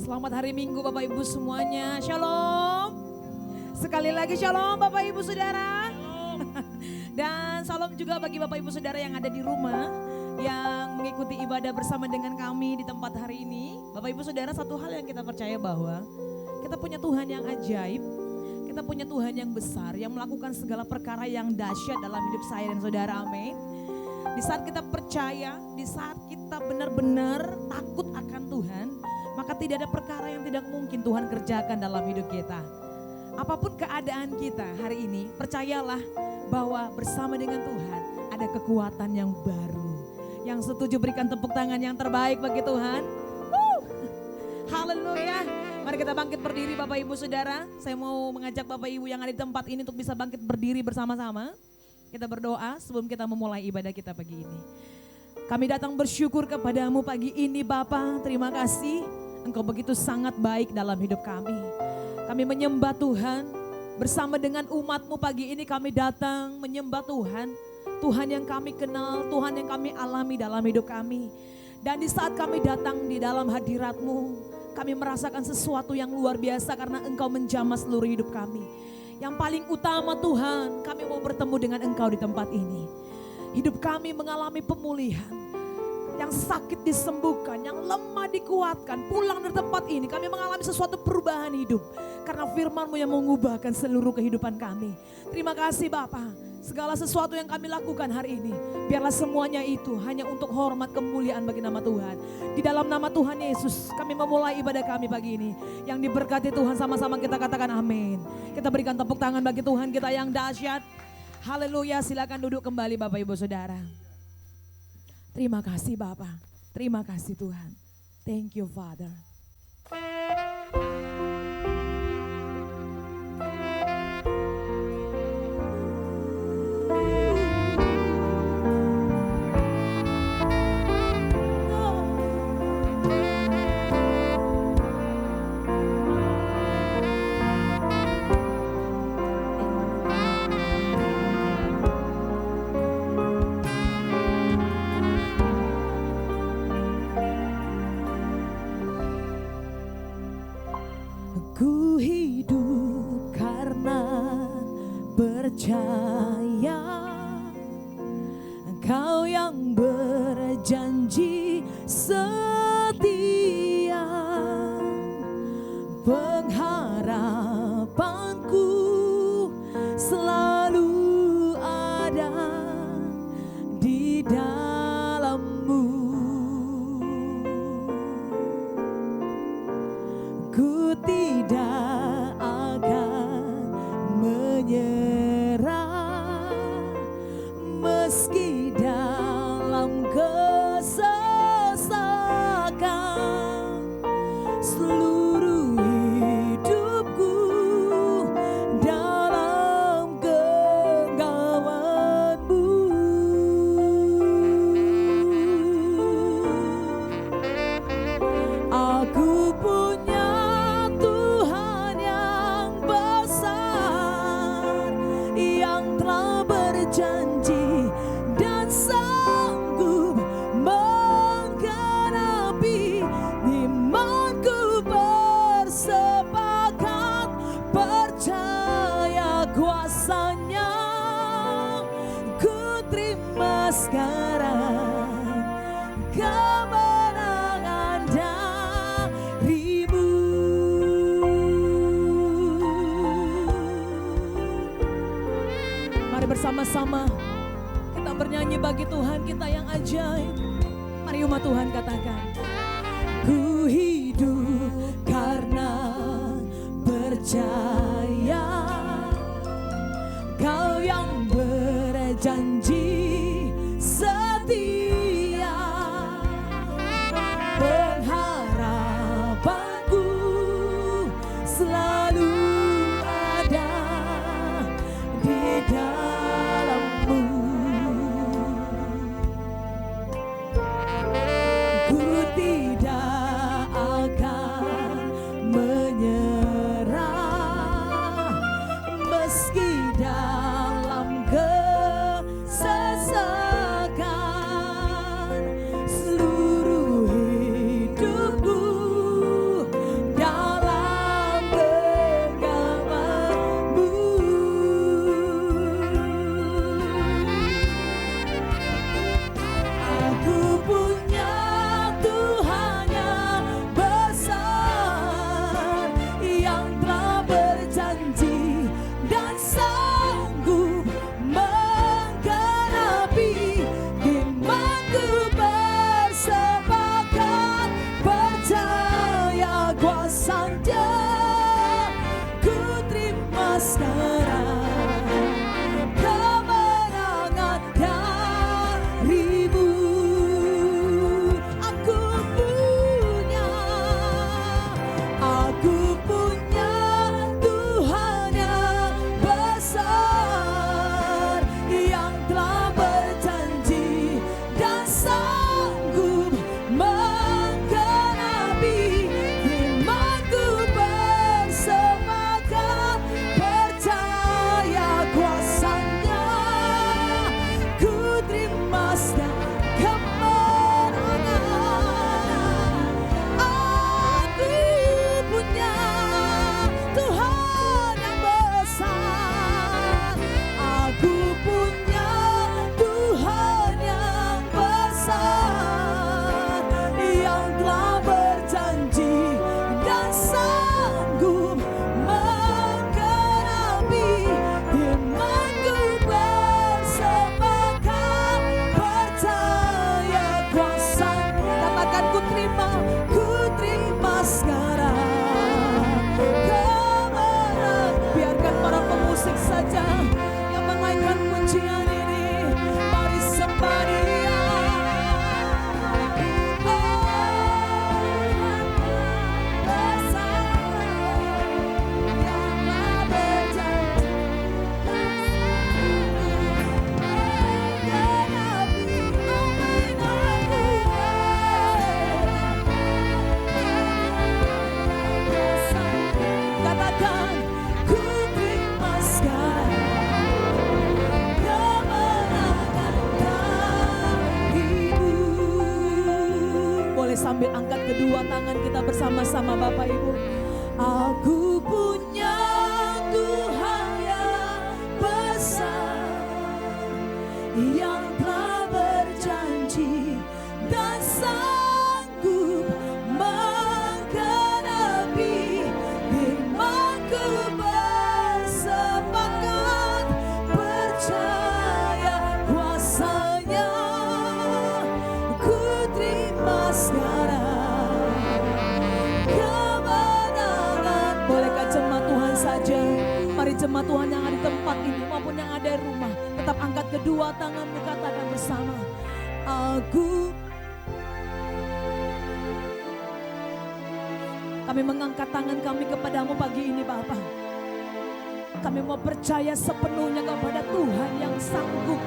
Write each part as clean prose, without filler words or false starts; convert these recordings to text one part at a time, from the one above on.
Selamat hari Minggu Bapak Ibu semuanya. Shalom. Sekali lagi shalom Bapak Ibu Saudara. Dan salam juga bagi Bapak Ibu Saudara yang ada di rumah, yang mengikuti ibadah bersama dengan kami di tempat hari ini. Bapak Ibu Saudara, satu hal yang kita percaya bahwa kita punya Tuhan yang ajaib. Kita punya Tuhan yang besar, yang melakukan segala perkara yang dahsyat dalam hidup saya dan saudara, amin. Di saat kita percaya, di saat kita benar-benar takut akan Tuhan, maka tidak ada perkara yang tidak mungkin Tuhan kerjakan dalam hidup kita. Apapun keadaan kita hari ini, percayalah bahwa bersama dengan Tuhan ada kekuatan yang baru. Yang setuju berikan tepuk tangan yang terbaik bagi Tuhan. Haleluya. Mari kita bangkit berdiri Bapak Ibu Saudara. Saya mau mengajak Bapak Ibu yang ada di tempat ini untuk bisa bangkit berdiri bersama-sama. Kita berdoa sebelum kita memulai ibadah kita pagi ini. Kami datang bersyukur kepadamu pagi ini Bapa. Terima kasih, Engkau begitu sangat baik dalam hidup kami. Kami menyembah Tuhan, bersama dengan umat-Mu pagi ini kami datang menyembah Tuhan. Tuhan yang kami kenal, Tuhan yang kami alami dalam hidup kami. Dan di saat kami datang di dalam hadirat-Mu, kami merasakan sesuatu yang luar biasa karena Engkau menjamah seluruh hidup kami. Yang paling utama Tuhan, kami mau bertemu dengan Engkau di tempat ini. Hidup kami mengalami pemulihan. Yang sakit disembuhkan, yang lemah dikuatkan. Pulang dari tempat ini kami mengalami sesuatu perubahan hidup. Karena firman-Mu yang mengubahkan seluruh kehidupan kami. Terima kasih Bapa. Segala sesuatu yang kami lakukan hari ini, biarlah semuanya itu hanya untuk hormat kemuliaan bagi nama Tuhan. Di dalam nama Tuhan Yesus kami memulai ibadah kami pagi ini. Yang diberkati Tuhan, sama-sama kita katakan amin. Kita berikan tepuk tangan bagi Tuhan kita yang dahsyat. Haleluya, silakan duduk kembali Bapak Ibu Saudara. Terima kasih Bapak, terima kasih Tuhan. Thank you Father. Ku hidup karena percaya Engkau yang berjanji setia. Pengharapanku selalu ada di dalam-Mu. Ku tidak akan menyerah meski dalam kesesakan. Seluruh hidupku dalam genggaman-Mu. Aku punya yang telah berjanji dan sanggup menggenapi imanku. Bersepakat percaya kuasa-Nya. Ku terima sekarang kemenangan dari-Mu. Mari bersama-sama kita bernyanyi bagi Tuhan kita yang ajaib. Mari umat Tuhan katakan, ku hidup karena percaya Kau yang berjanji setia. Pengharapanku selalu ada di dalam-Mu. Ku saja yang menaikkan pujian ini. Mari sembah Dia. Sambil angkat kedua tangan kita bersama-sama Bapak Ibu. Aku punya Tuhan yang besar, yang telah berjanji dan sanggup menggenapi firman-Ku. Bersepakat percaya kuasa-Nya, ku terima sekarang kemenangan. Bolehkah jemaat Tuhan saja, mari jemaat Tuhan yang ada di tempat ini maupun yang ada di rumah, tetap angkat kedua tanganmu, katakan bersama, Kami mengangkat tangan kami kepadamu pagi ini Bapa. Kami mau percaya sepenuhnya kepada Tuhan yang sanggup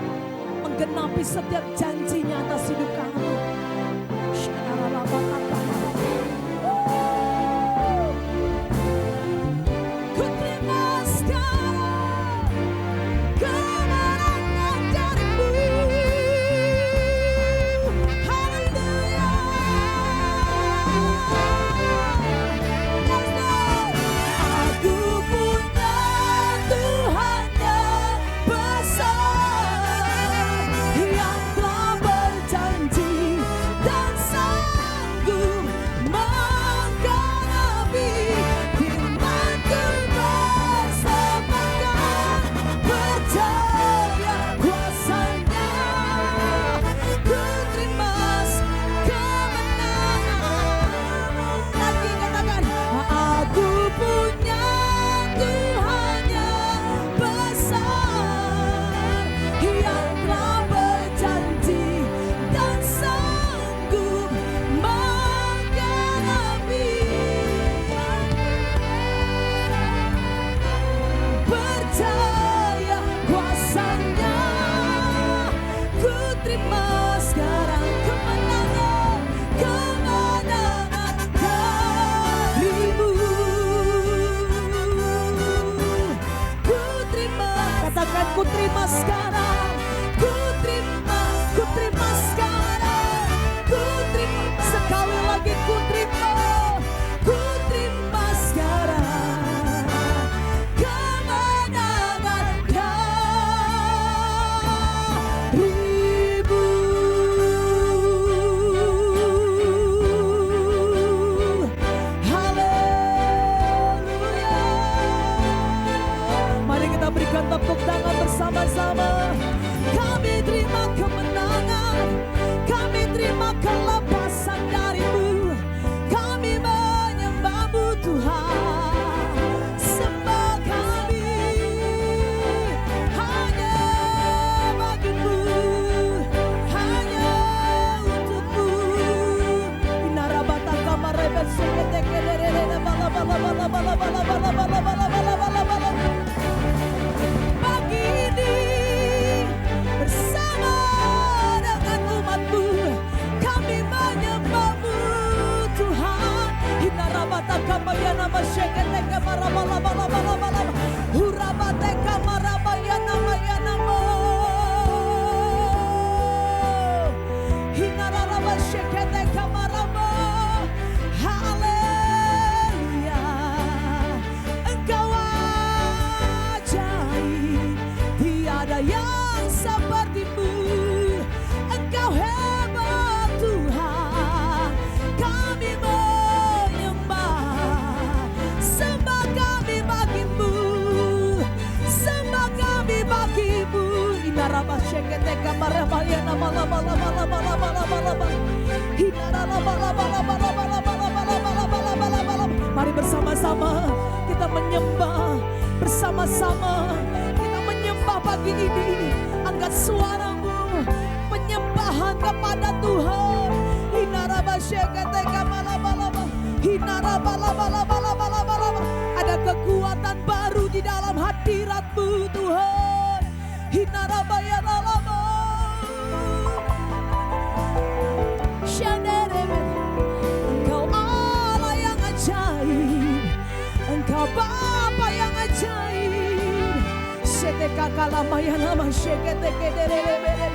menggenapi setiap janjinya atas hidup kami. Ku terima sekarang kemenangan darimu. Haleluya. Aku punya Tuhan yang besar, yang telah berjanji dan sanggup menggenapi firman-Ku. Bersepakat percaya kuasa-Nya, ku terima kemenangan. Lagi katakan, aku punya Tuhan yang besar, yang telah berjanji dan sanggup menggenapi. Percaya kuasa-Nya, ku terima sekarang kemenangan, kemenangan darimu. Ku terima, katakan ku terima sekarang, ku terima sekarang, ku terima sekali lagi, ku terima sekarang kemenangan darimu. Haleluya. Mari kita berikan tepuk tangan bersama-sama. Kami terima kemenangan, kami terima kelepasan darimu. Kami menyembah-Mu Tuhan. Sembah kami hanya bagi-Mu, hanya untuk-Mu. Inarabataka marebet seketekerere bala bala bala bala bala bala bala bala bala bala bala. Pagi ini bersama dengan umat-Mu, kami menyembah-Mu Tuhan. Hinarabataka mayana masyeketeka marabala bala bala bala. Hurabateka marabayana mayana mo. Hinarabasheketeka marabo. Haleluya. Engkau ajaib, tiada yang seperti-Mu. Engkau hebat Tuhan, kami menyembah. Sembah kami bagi-Mu, sembah kami bagi-Mu. Inarabasheketeka marabayana bala bala bala bala bala bala bala. Mari bersama-sama kita menyembah, bersama-sama pagi ini. Angkat suaramu, penyembahan kepada Tuhan. Ada kekuatan baru di dalam hadirat-Mu Tuhan. Engkau Allah yang ajaib, Engkau Bapa yang ajaib. Seteka kalamaya nama shekete kederele.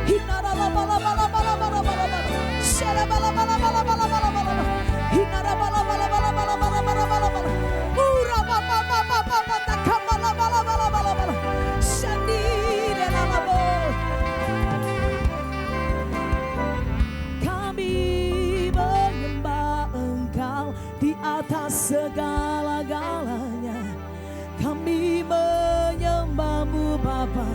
Hinara bala bala bala bala bala bala. Shera bala bala bala bala bala bala. Hinara bala bala bala bala bala bala bala bala. Ura baba baba baba takabala bala bala bala bala. Shandire lalabo. Kami menyembah Engkau di atas segala-galanya. Kami menyembah-Mu Bapa,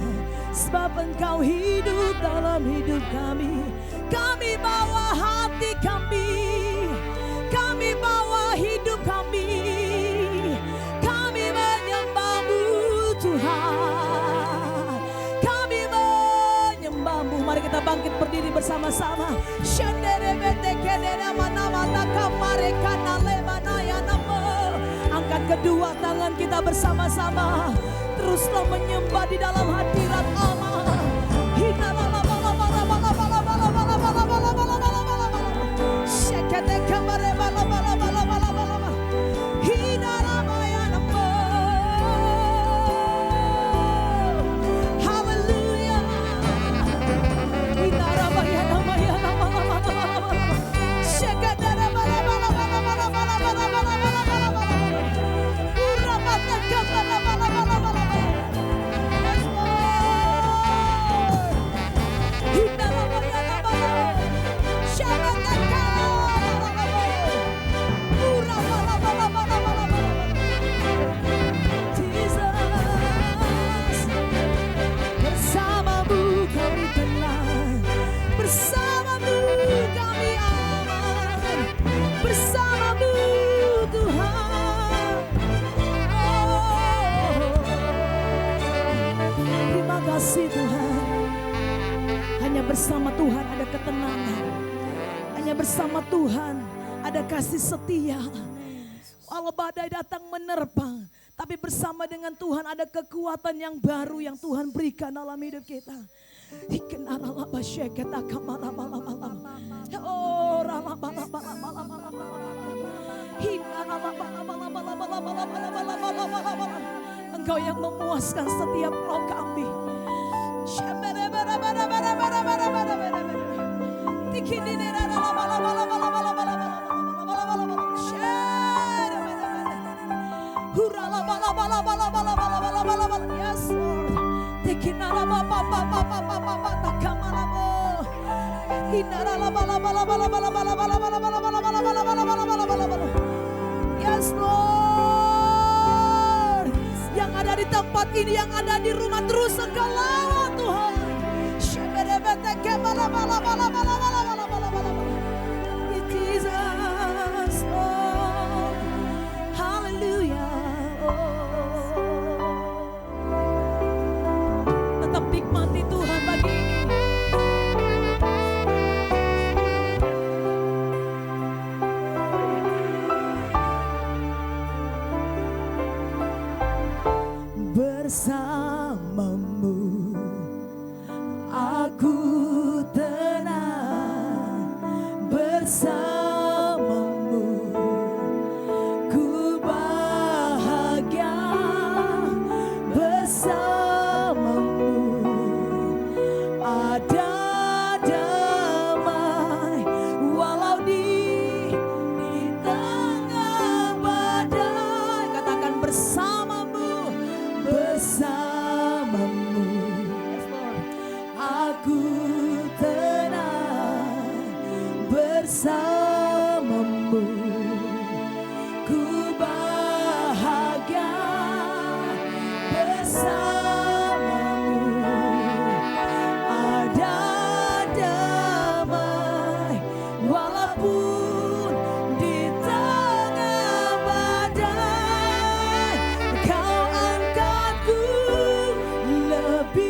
sebab Engkau hidup dalam hidup kami. Kami bawa hati kami, kami bawa hidup kami. Kami menyembah-Mu Tuhan, kami menyembah-Mu. Mari kita bangkit berdiri bersama-sama. Angkat kedua tangan kita bersama-sama. Teruslah menyembah di dalam hadirat Allah. Bersama Tuhan ada ketenangan. Hanya bersama Tuhan ada kasih setia. Walau badai datang menerpa, tapi bersama dengan Tuhan ada kekuatan yang baru yang Tuhan berikan dalam hidup kita. Engkau yang memuaskan setiap roh kami. Yes, Lord. Yang ada di tempat ini, yang ada di rumah, terus Engkau lawan Tuhan. Jesus, Lord. Hallelujah. Tetap nikmati Tuhan pagi ini. Bersamamu aku tenang, bersamamu ku bahagia, bersamamu ada damai walau di tengah badai. Katakan bersamamu, bersamamu. Yes, Lord. Aku tenang, bersamamu ku bahagia, bersamamu ada damai walaupun di tengah badai. Kau angkatku lebih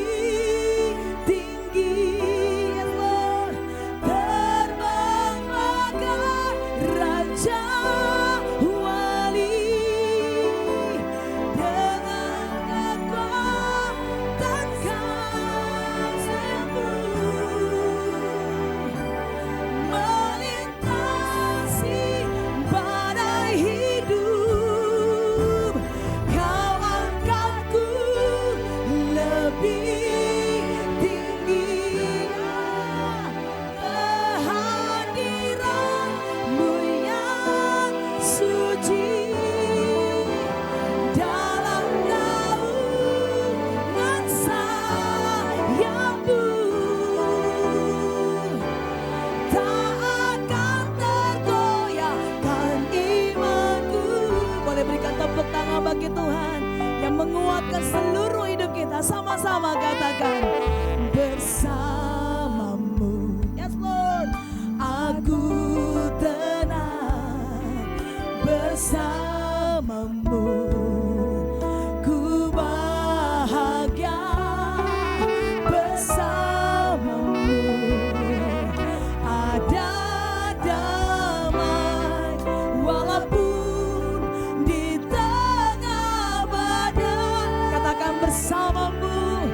dalam seluruh hidup kita. Sama-sama katakan bersamamu. Yes Lord. Aku tenang bersamamu. Ku bahagia bersamamu. Ada damai walaupun di tengah badai. Katakan bersamamu,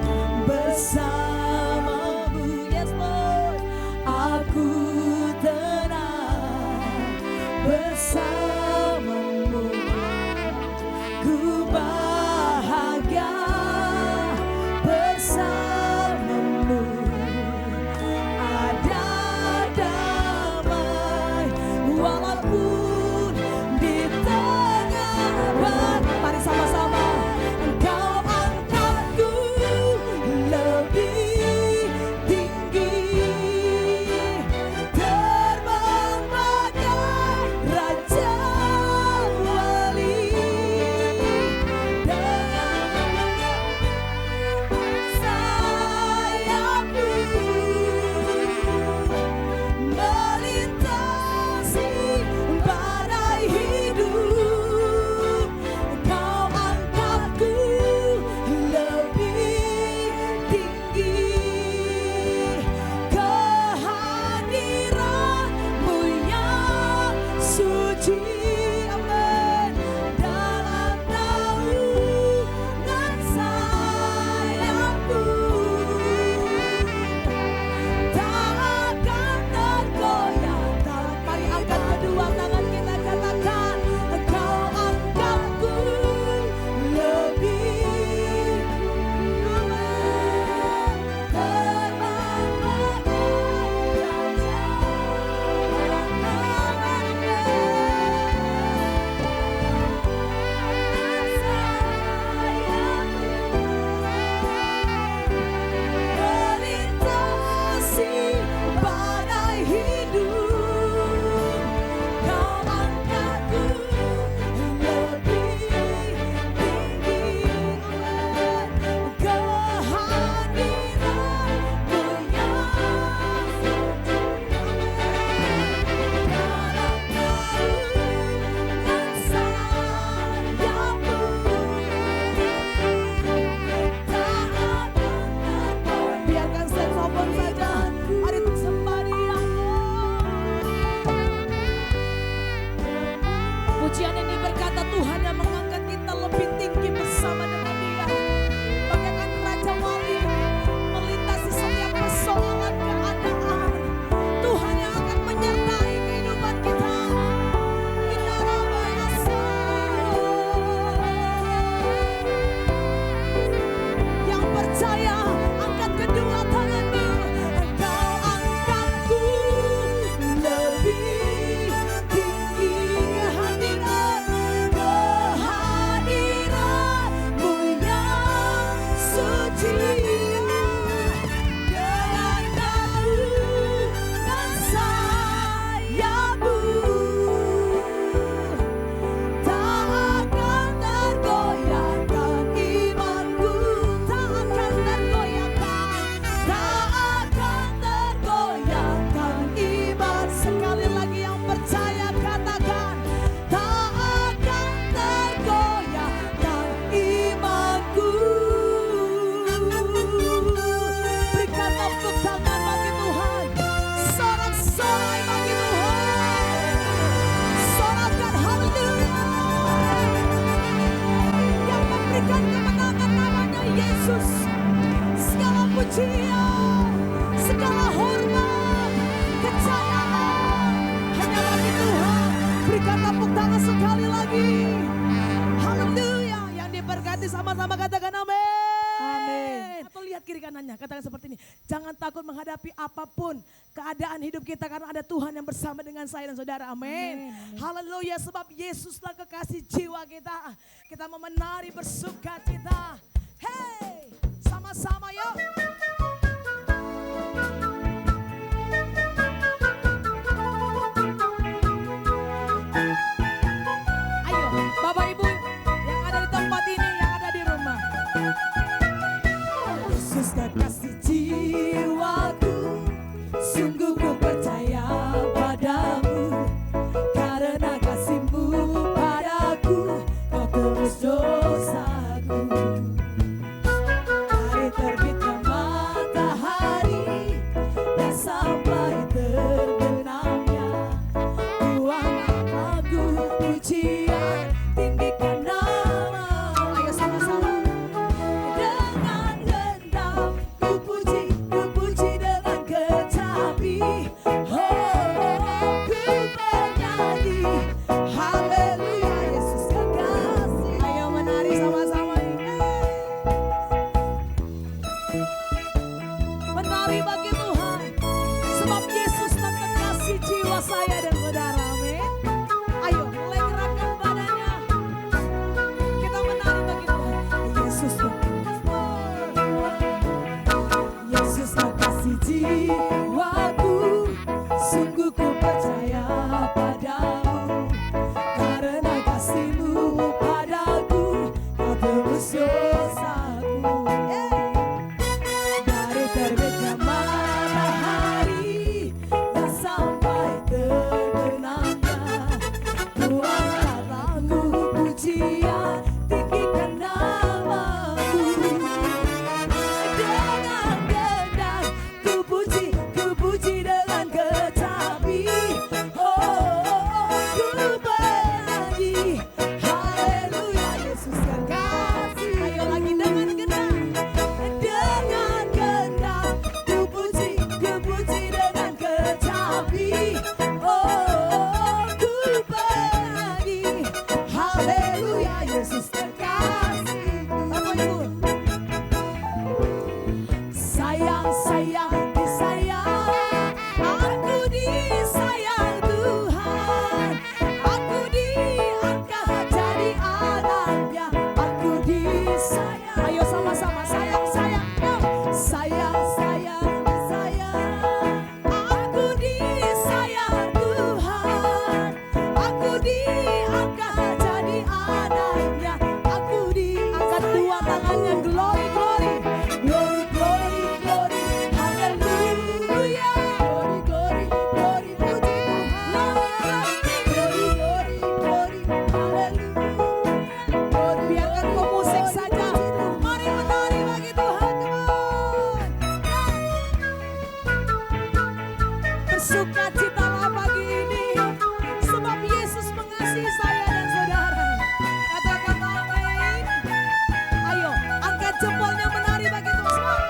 bersamamu. Yes Lord. Aku tenang bersamamu. Ku bahagia bersamamu. Ada damai walaupun di tengah badai. Mari sama-sama. Engkau angkatku lebih tinggi, terbang bagai raja wali, dengan sayapmu melintasi badai hidup. Kau angkatku lebih tinggi, kehadiranmu yang suci. Amin. Dalam naungan sayapmu tak akan tergoyahkan. Mari angkat kedua tangan kita, katakan engkau angkatku lebih terbang melintasi badai hidup. Kau angkatku lebih tinggi, kehadiranmu yang biarkan saxophone saja. Mari untuk sembah Dia. Pujian ini berkata Tuhan yang mengangkat kita lebih tinggi bersama dengan Dia, bagaikan Raja Wali melintasi setiap persoalan keadaan. Tuhan yang akan menyertai kehidupan kita. Yang percaya, angkat kedua tanganmu. Engkau angkatku lebih tinggi, kehadiranmu yang suci. Dengan naungan sayapmu tak akan tergoyahkan imanku, tak akan tergoyahkan, tak akan tergoyahkan iman. Sekali lagi yang percaya katakan, tak akan tergoyahkan imanku. Berikan tepuk tangan bagi Tuhan, sorak-sorai bagi Tuhan, sorakan haleluya. Yang memberikan kemenangan namanya Yesus. Segala pujian, segala hormat, kejayaan hanya bagi Tuhan. Berikan tepuk tangan sekali lagi. Haleluya. Yang diberkati sama-sama katakan amin. Amin. Atau lihat kiri kanannya, katakan seperti ini. Jangan takut menghadapi apapun keadaan hidup kita karena ada Tuhan yang bersama dengan saya dan saudara. Amin. Haleluya, sebab Yesuslah kekasih jiwa kita. Kita memenari bersuka cita. Hey, sama-sama yuk. Ayo, Bapak Ibu yang ada di tempat ini, yang ada di rumah. pujian, tinggikan nama. Ayo sama-sama. Dengan gendang ku puji dengan kecapi. Oh, ku bernyanyi haleluya Yesus kekasih. Ayo menari sama-sama. Menari bagi Tuhan, sebab Yesus dan kekasih jiwa saya dan saudara. Amin. Ayo mulai gerakkan badannya. Kita menari bagi Tuhan. Yesus kekasih jiwaku, sungguh ku percaya padamu. Karena kasih-Mu padaku, Kau tebus dosaku. Dari terbitnya matahari dan sampai terbenamnya, ku angkat lagu pujian, tinggikan nama-Mu. Dengan gendang ku puji dengan kecapi. Oh, ku bernyanyi haleluya Yesus kekasih. Ayo lagi dengan gendang. Dengan gendang ku puji dengan kecapi. Oh, ku bernyanyi haleluya Yesus kekasih. Bapak Ibu, sayang disayang, aku disayang Tuhan, aku diangkat jadi anaknya, aku disayang. Ayo sama-sama sayang, yuk. Sayang disayang, aku disayang Tuhan, aku diangkat jadi anaknya, aku diangkat. Dua tangannya glory haleluya, glory puji Tuhan, glory haleluya. Biarkan pemusik saja, mari menari bagi Tuhan. Bersukacitalah pagi ini, sebab Yesus mengasihi saya dan saudara. Katakan amin. Ayo angkat jempolnya, menari bagi Tuhan.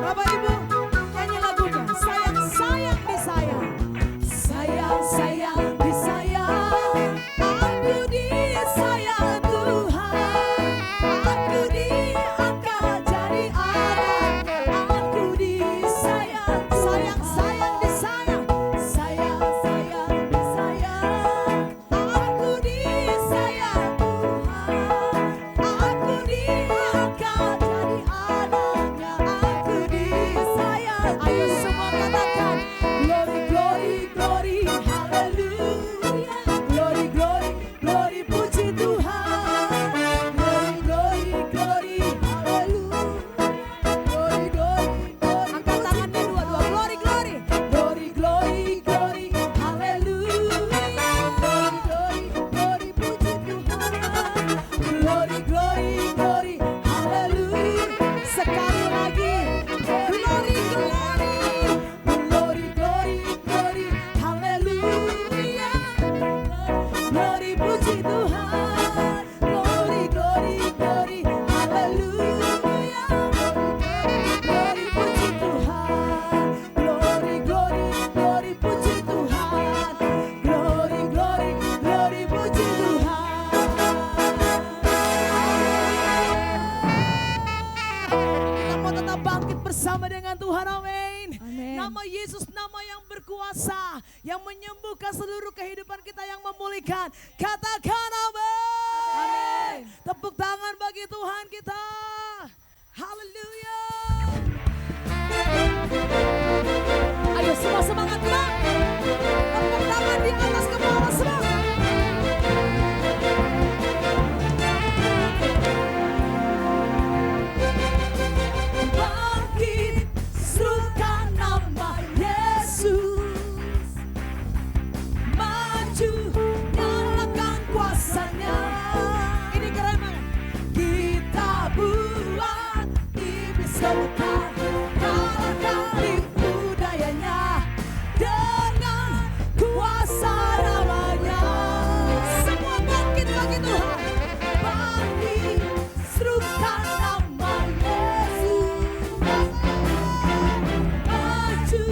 Bapak Ibu, nyanyi lagunya. Sayang disayang, sayang disayang, aku disayang Tuhan, aku diangkat jadi anaknya, aku disayang. Sayang disayang, aku disayang Tuhan, aku diangkat jadi anaknya, aku disayang. Ayo semua katakan glory haleluya, glory puji Tuhan, glory haleluya, glory. Angkat tangannya dua-dua, glory haleluya, glory puji Tuhan, glory haleluya. Sekali lagi glory haleluya, glory puji Tuhan, glory haleluya, glory puji Tuhan, glory puji Tuhan, glory puji Tuhan. Kita mau tetap bangkit bersama dengan Tuhan, amin. Nama Yesus, nama yang berkuasa, yang menyembuhkan seluruh kehidupan kita, yang memulihkan. Katakan amin. Tepuk tangan bagi Tuhan kita. Haleluya. Ayo semua semangat, bang. Tepuk tangan di atas kepala semua. Bangkit, serukan nama Yesus. Maju, nyalakan kuasanya. Ini keren banget. Kita sebentar, kalahkan tipu dayanya dengan kuasa namanya. Semua bangkit bagi Tuhan, bangkit, serukan nama Yesus. Maju,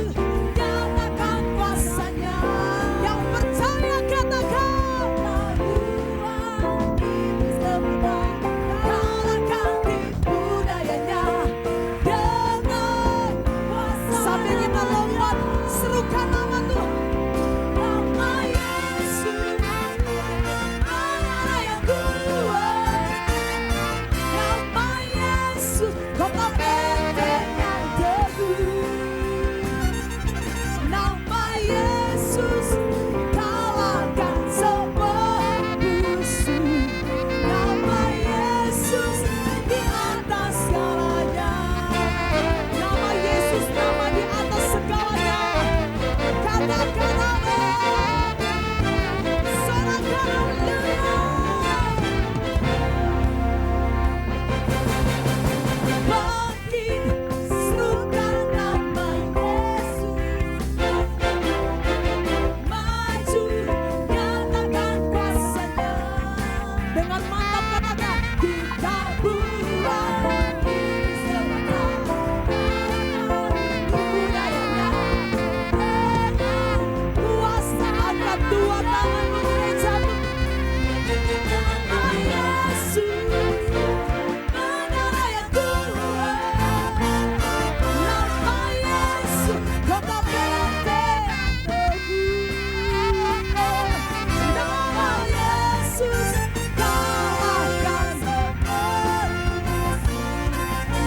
nyatakan kuasanya. Yang percaya katakan, laluan iblis sebentar, kalahkan tipu dayanya dengan kuasa. Sambil kita lompat, serukan nama Tuhan. Nama Yesus, Allah yang kuat. Nama Yesus, kota benteng yang teguh. Nama Yesus, kalahkan semua musuh. Nama Yesus, di atas segalanya. Nama Yesus, nama di atas segalanya. Katakan amin. Sorakan haleluya. Bangkit, serukan nama Yesus. Maju, nyatakan kuasanya. Dengan mantap katakan, kita buat iblis sebentar, kalahkan tipu dayanya dengan kuasa. Angkat dua tangan gerejamu. Nama Yesus, menara yang kuat. Nama Yesus, kota benteng teguh. Nama Yesus, kalahkan semua musuh.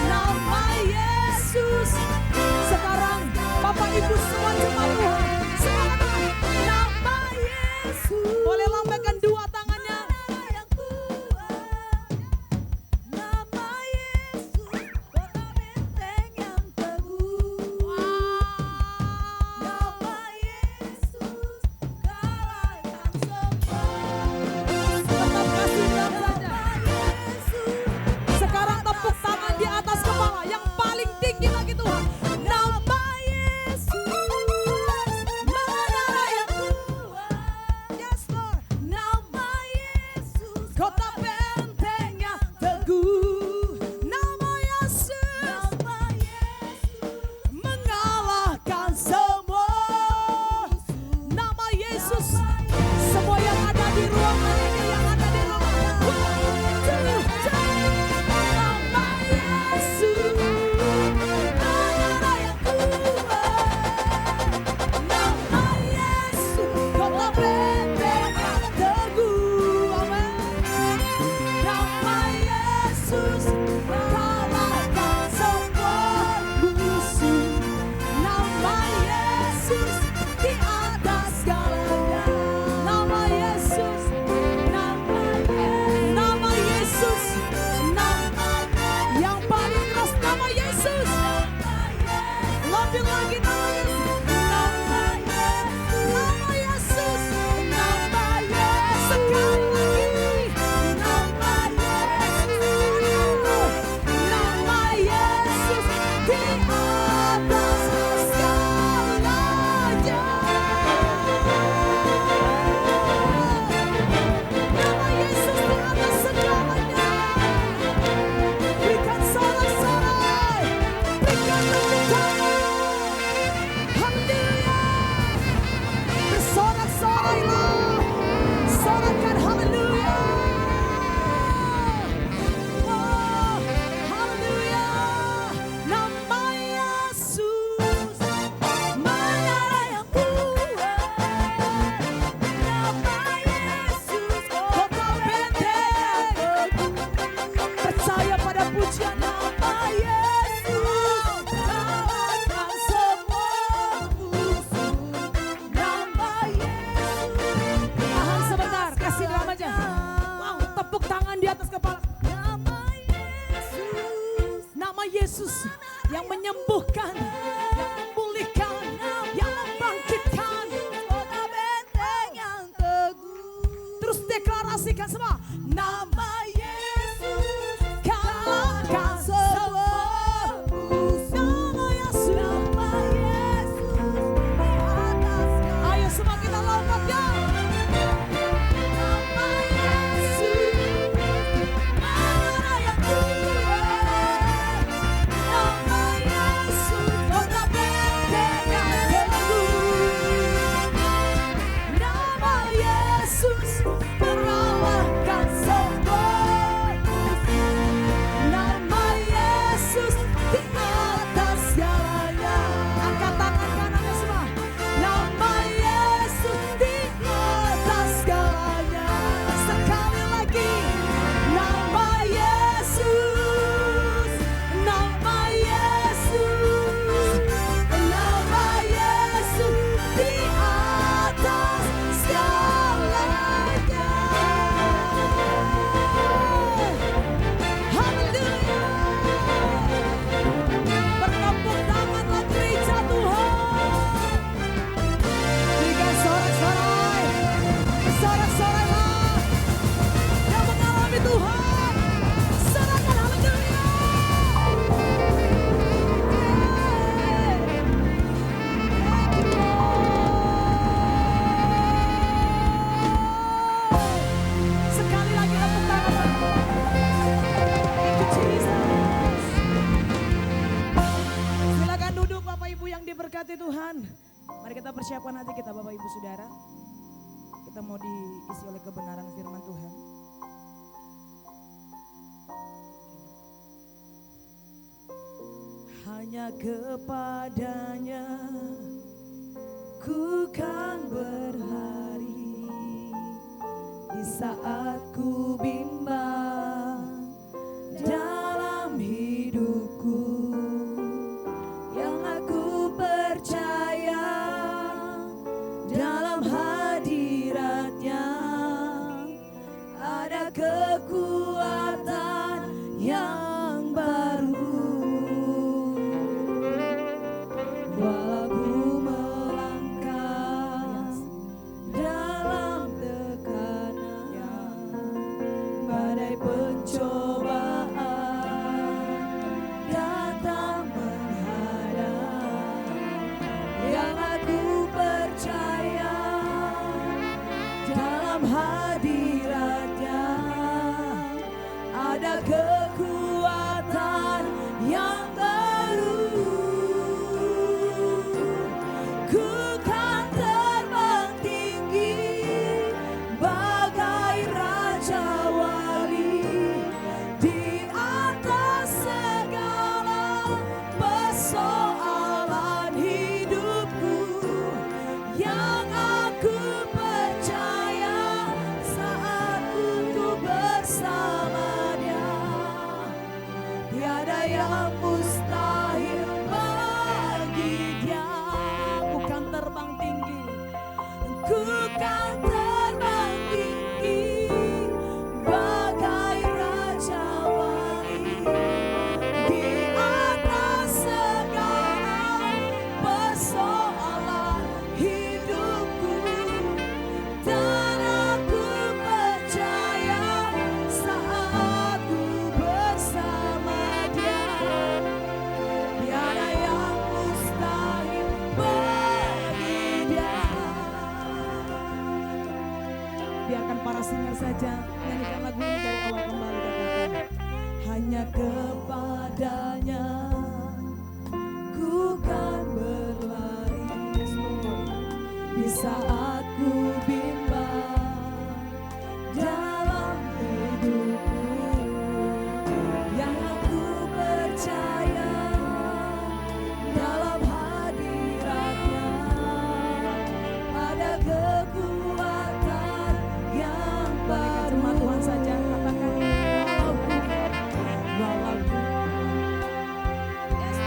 Nama Yesus. Sekarang Bapak Ibu semua jemaat Tuhan, semangat. Nama Yesus. Boleh lambaikan dua tangannya. Yang kuat. Nama Yesus, kota benteng yang teguh. Nama Yesus, kalahkan semua. Tetap kasih saja. Sekarang tepuk tangan di atas kepala yang paling tinggi lagi Tuhan. Nama Yesus, menara yang kuat. Yes Lord. Nama Yesus, kota benteng yang teguh. Nama Yesus, mengalahkan semua. Nama Yesus. Semua yang ada di ruangan ini, yang ada di ruangan. 1, 2, 3. Nama Yesus, menara yang kuat. Nama Yesus, kota benteng yang teguh. Amin. Nama Yesus, kalahkan semua musuh. Nama Yesus, di atas segalanya. Nama Yesus, nama Yesus, nama yang paling keras. Nama Yesus, lebih lagi nama Yesus. Nama Yesus, nama Yesus, sekali lagi. Nama Yesus, nama Yesus, di atas segalanya. Nama Yesus di atas segalanya. Berikan sorak-sorai, berikan tepuk tangan. Haleluya. Bersorak-sorailah, sorakan haleluya. Oh, haleluya. Nama Yesus, menara yang kuat. Nama Yesus, kota benteng. Percaya pada pujian nama Yesus, kalahkan semua musuh. Nama Yesus. Tahan sebentar, kasih drum aja. Wow, tepuk tangan di atas kepala. Nama Yesus, nama Yesus yang menyembuhkan, yang memulihkan, yang membangkitkan. Kota benteng yang teguh. Terus deklarasikan semua. Nama Yesus, kalahkan semua diberkati Tuhan. Mari kita persiapkan hati kita Bapak Ibu Saudara. Kita mau diisi oleh kebenaran firman Tuhan. Hanya kepadanya ku kan berlari di saat ku bimbang dalam hidupku, yang aku percaya dalam hadiratnya ada kekuatan yang baru. Walau ku melangkah dalam tekanan, badai pencobaan datang menghadap, yang aku percaya dalam hadiratnya ada kekuatan yang baru. Ku kan terbang tinggi bagai raja wali di atas segala persoalan hidupku, yang aku percaya saat ku bersama Dia. Tiada yang mustahil bagi Dia. Ku kan terbang tinggi, ku kan terbang tinggi bagai raja wali di atas segala persoalan hidupku, dan aku percaya saat ku bersama Dia. Tiada yang mustahil bagi Dia. Biarkan para singer saja nyanyikan lagu ini dari awal kembali. Katakan, hanya kepadanya ku kan berlari di saat ku bimbang dalam hidupku, yang aku percaya dalam hadiratnya ada kekuatan yang baru. Tuhan saja katakan, walaupun yes.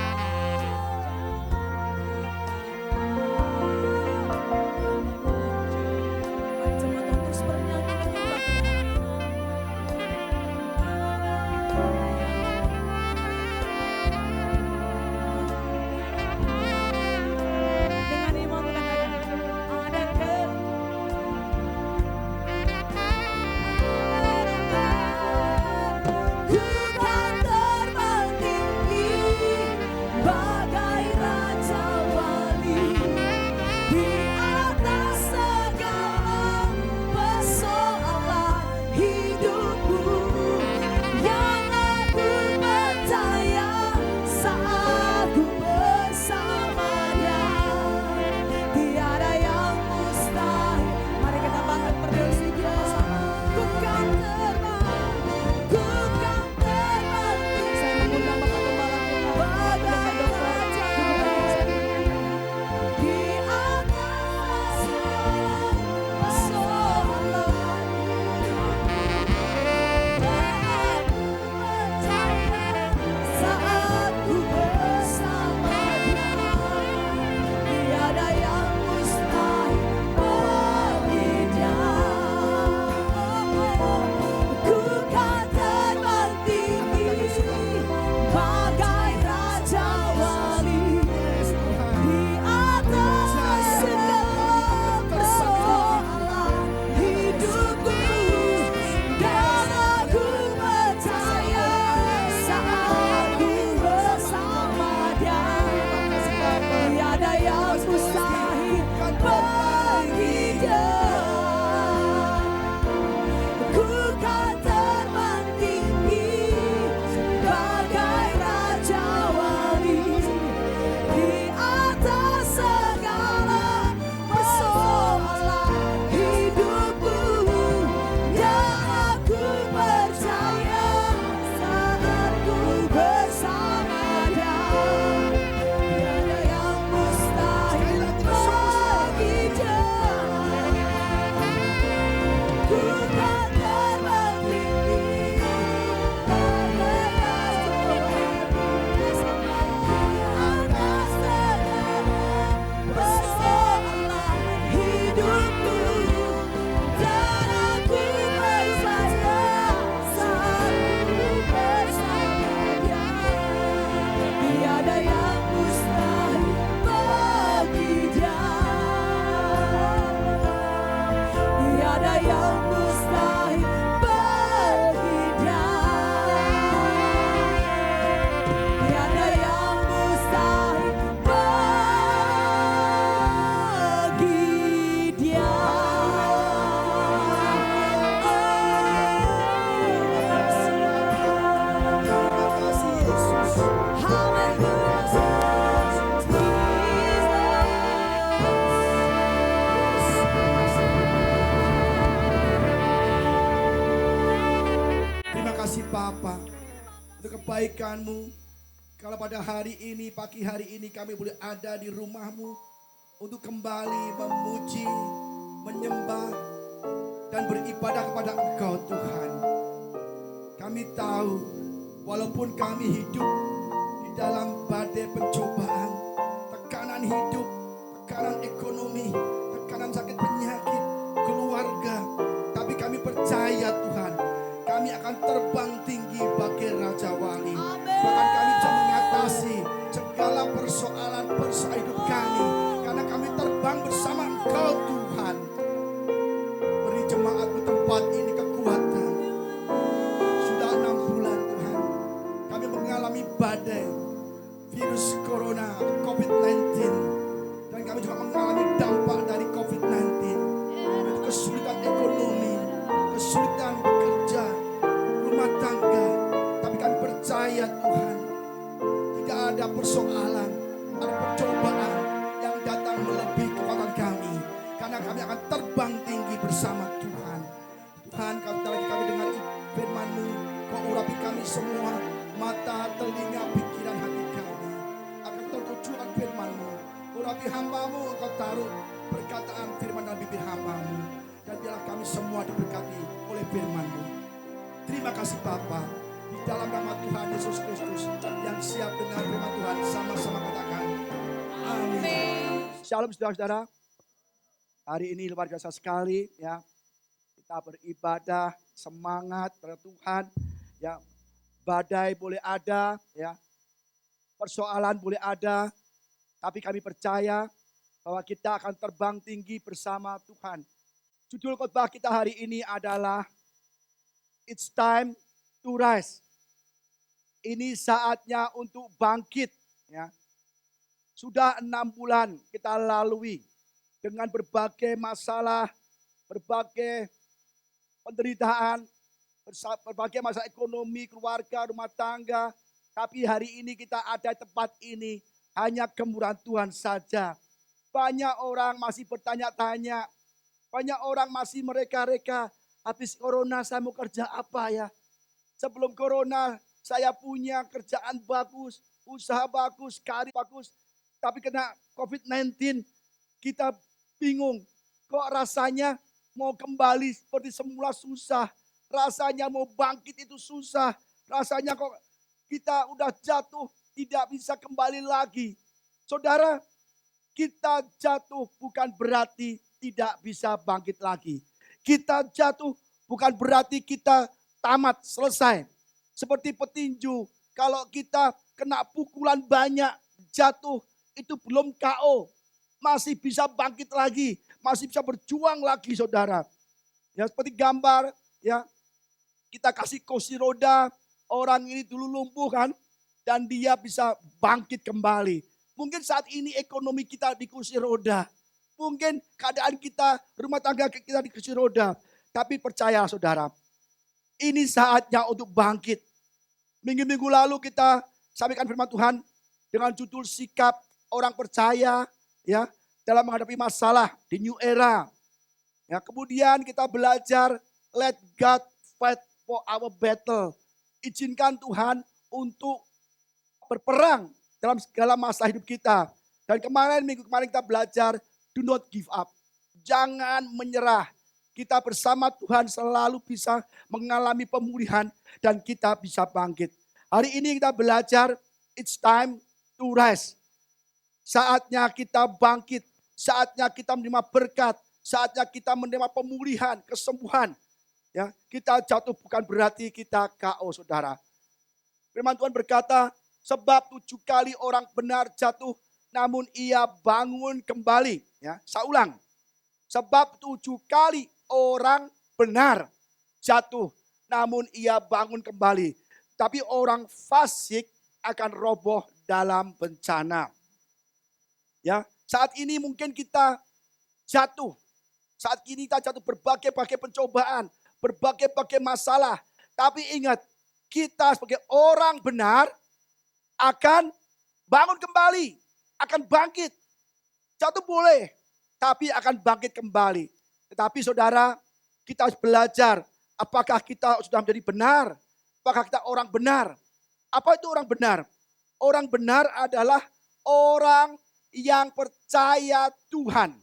Terima kasih Bapa untuk kebaikan-Mu. Kalau pada hari ini, pagi hari ini kami boleh ada di rumah-Mu untuk kembali memuji, menyembah, dan beribadah kepada Engkau Tuhan. Kami tahu walaupun kami hidup di dalam badai pencobaan, tekanan hidup, tekanan ekonomi, tekanan sakit penyakit, keluarga, tapi kami percaya Tuhan, kami akan terbang tinggi bagai Raja Wali. Bahkan kami bisa mengatasi segala persoalan hidup kami, karena kami terbang bersama Engkau Tuhan. Beri jemaat-Mu tempat ini kekuatan. Sudah 6 bulan Tuhan, kami mengalami badai virus corona atau COVID-19. Dan kami juga mengalami dampak dari COVID-19. Itu kesulitan ekonomi, kesulitan bekerja, rumah tangga. Tapi kami percaya Tuhan, tidak ada persoalan, ada percobaan yang datang melebihi kekuatan kami. Karena kami akan terbang tinggi bersama Tuhan. Tuhan, kami dengar firman-Mu, Kau urapi kami semua, mata, telinga, pikiran hati kami akan tertujukan firman-Mu. Urapi hamba-Mu, Engkau taruh perkataan firman dan bibir hamba-Mu, dan biarlah kami semua diberkati oleh firman-Mu. Terima kasih Bapa, di dalam nama Tuhan Yesus Kristus yang siap dengar firman Tuhan, sama-sama katakan amin. Shalom saudara-saudara, hari ini luar biasa sekali ya, kita beribadah semangat pada Tuhan ya. Badai boleh ada ya, persoalan boleh ada, tapi kami percaya bahwa kita akan terbang tinggi bersama Tuhan. Judul khotbah kita hari ini adalah It's time to rise. Ini saatnya untuk bangkit ya. Sudah 6 bulan kita lalui dengan berbagai masalah, berbagai penderitaan, berbagai masalah ekonomi, keluarga, rumah tangga. Tapi hari ini kita ada di tempat ini hanya kemurahan Tuhan saja. Banyak orang masih bertanya-tanya, banyak orang masih mereka-reka, habis corona saya mau kerja apa ya? Sebelum corona saya punya kerjaan bagus, usaha bagus, karir bagus. Tapi kena COVID-19 kita bingung. Kok rasanya mau kembali seperti semula susah. Rasanya mau bangkit itu susah. Rasanya kok kita udah jatuh tidak bisa kembali lagi. Saudara, kita jatuh bukan berarti tidak bisa bangkit lagi. Kita jatuh bukan berarti kita tamat, selesai. Seperti petinju, kalau kita kena pukulan banyak, jatuh, itu belum KO. Masih bisa bangkit lagi, masih bisa berjuang lagi saudara. Ya seperti gambar, ya kita kasih kursi roda, orang ini dulu lumpuh kan, dan dia bisa bangkit kembali. Mungkin saat ini ekonomi kita di kursi roda, mungkin keadaan kita, rumah tangga kita di kursi roda. Tapi percaya saudara, ini saatnya untuk bangkit. Minggu-minggu lalu kita sampaikan firman Tuhan dengan judul sikap orang percaya ya dalam menghadapi masalah di new era. Ya, kemudian kita belajar let God fight for our battle. Izinkan Tuhan untuk berperang dalam segala masa hidup kita. Dan minggu kemarin kita belajar do not give up. Jangan menyerah. Kita bersama Tuhan selalu bisa mengalami pemulihan dan kita bisa bangkit. Hari ini kita belajar it's time to rise. Saatnya kita bangkit, saatnya kita menerima berkat, saatnya kita menerima pemulihan, kesembuhan. Ya, kita jatuh bukan berarti kita KO saudara. Firman Tuhan berkata, sebab 7 kali orang benar jatuh, namun ia bangun kembali. Ya, saya ulang. Sebab 7 kali orang benar jatuh, namun ia bangun kembali. Tapi orang fasik akan roboh dalam bencana. Ya, saat ini mungkin kita jatuh. Saat ini kita jatuh berbagai-bagai pencobaan, berbagai-bagai masalah. Tapi ingat, kita sebagai orang benar, akan bangun kembali, akan bangkit. Jatuh boleh, tapi akan bangkit kembali. Tetapi saudara, kita harus belajar apakah kita sudah menjadi benar, apakah kita orang benar. Apa itu orang benar? Orang benar adalah orang yang percaya Tuhan.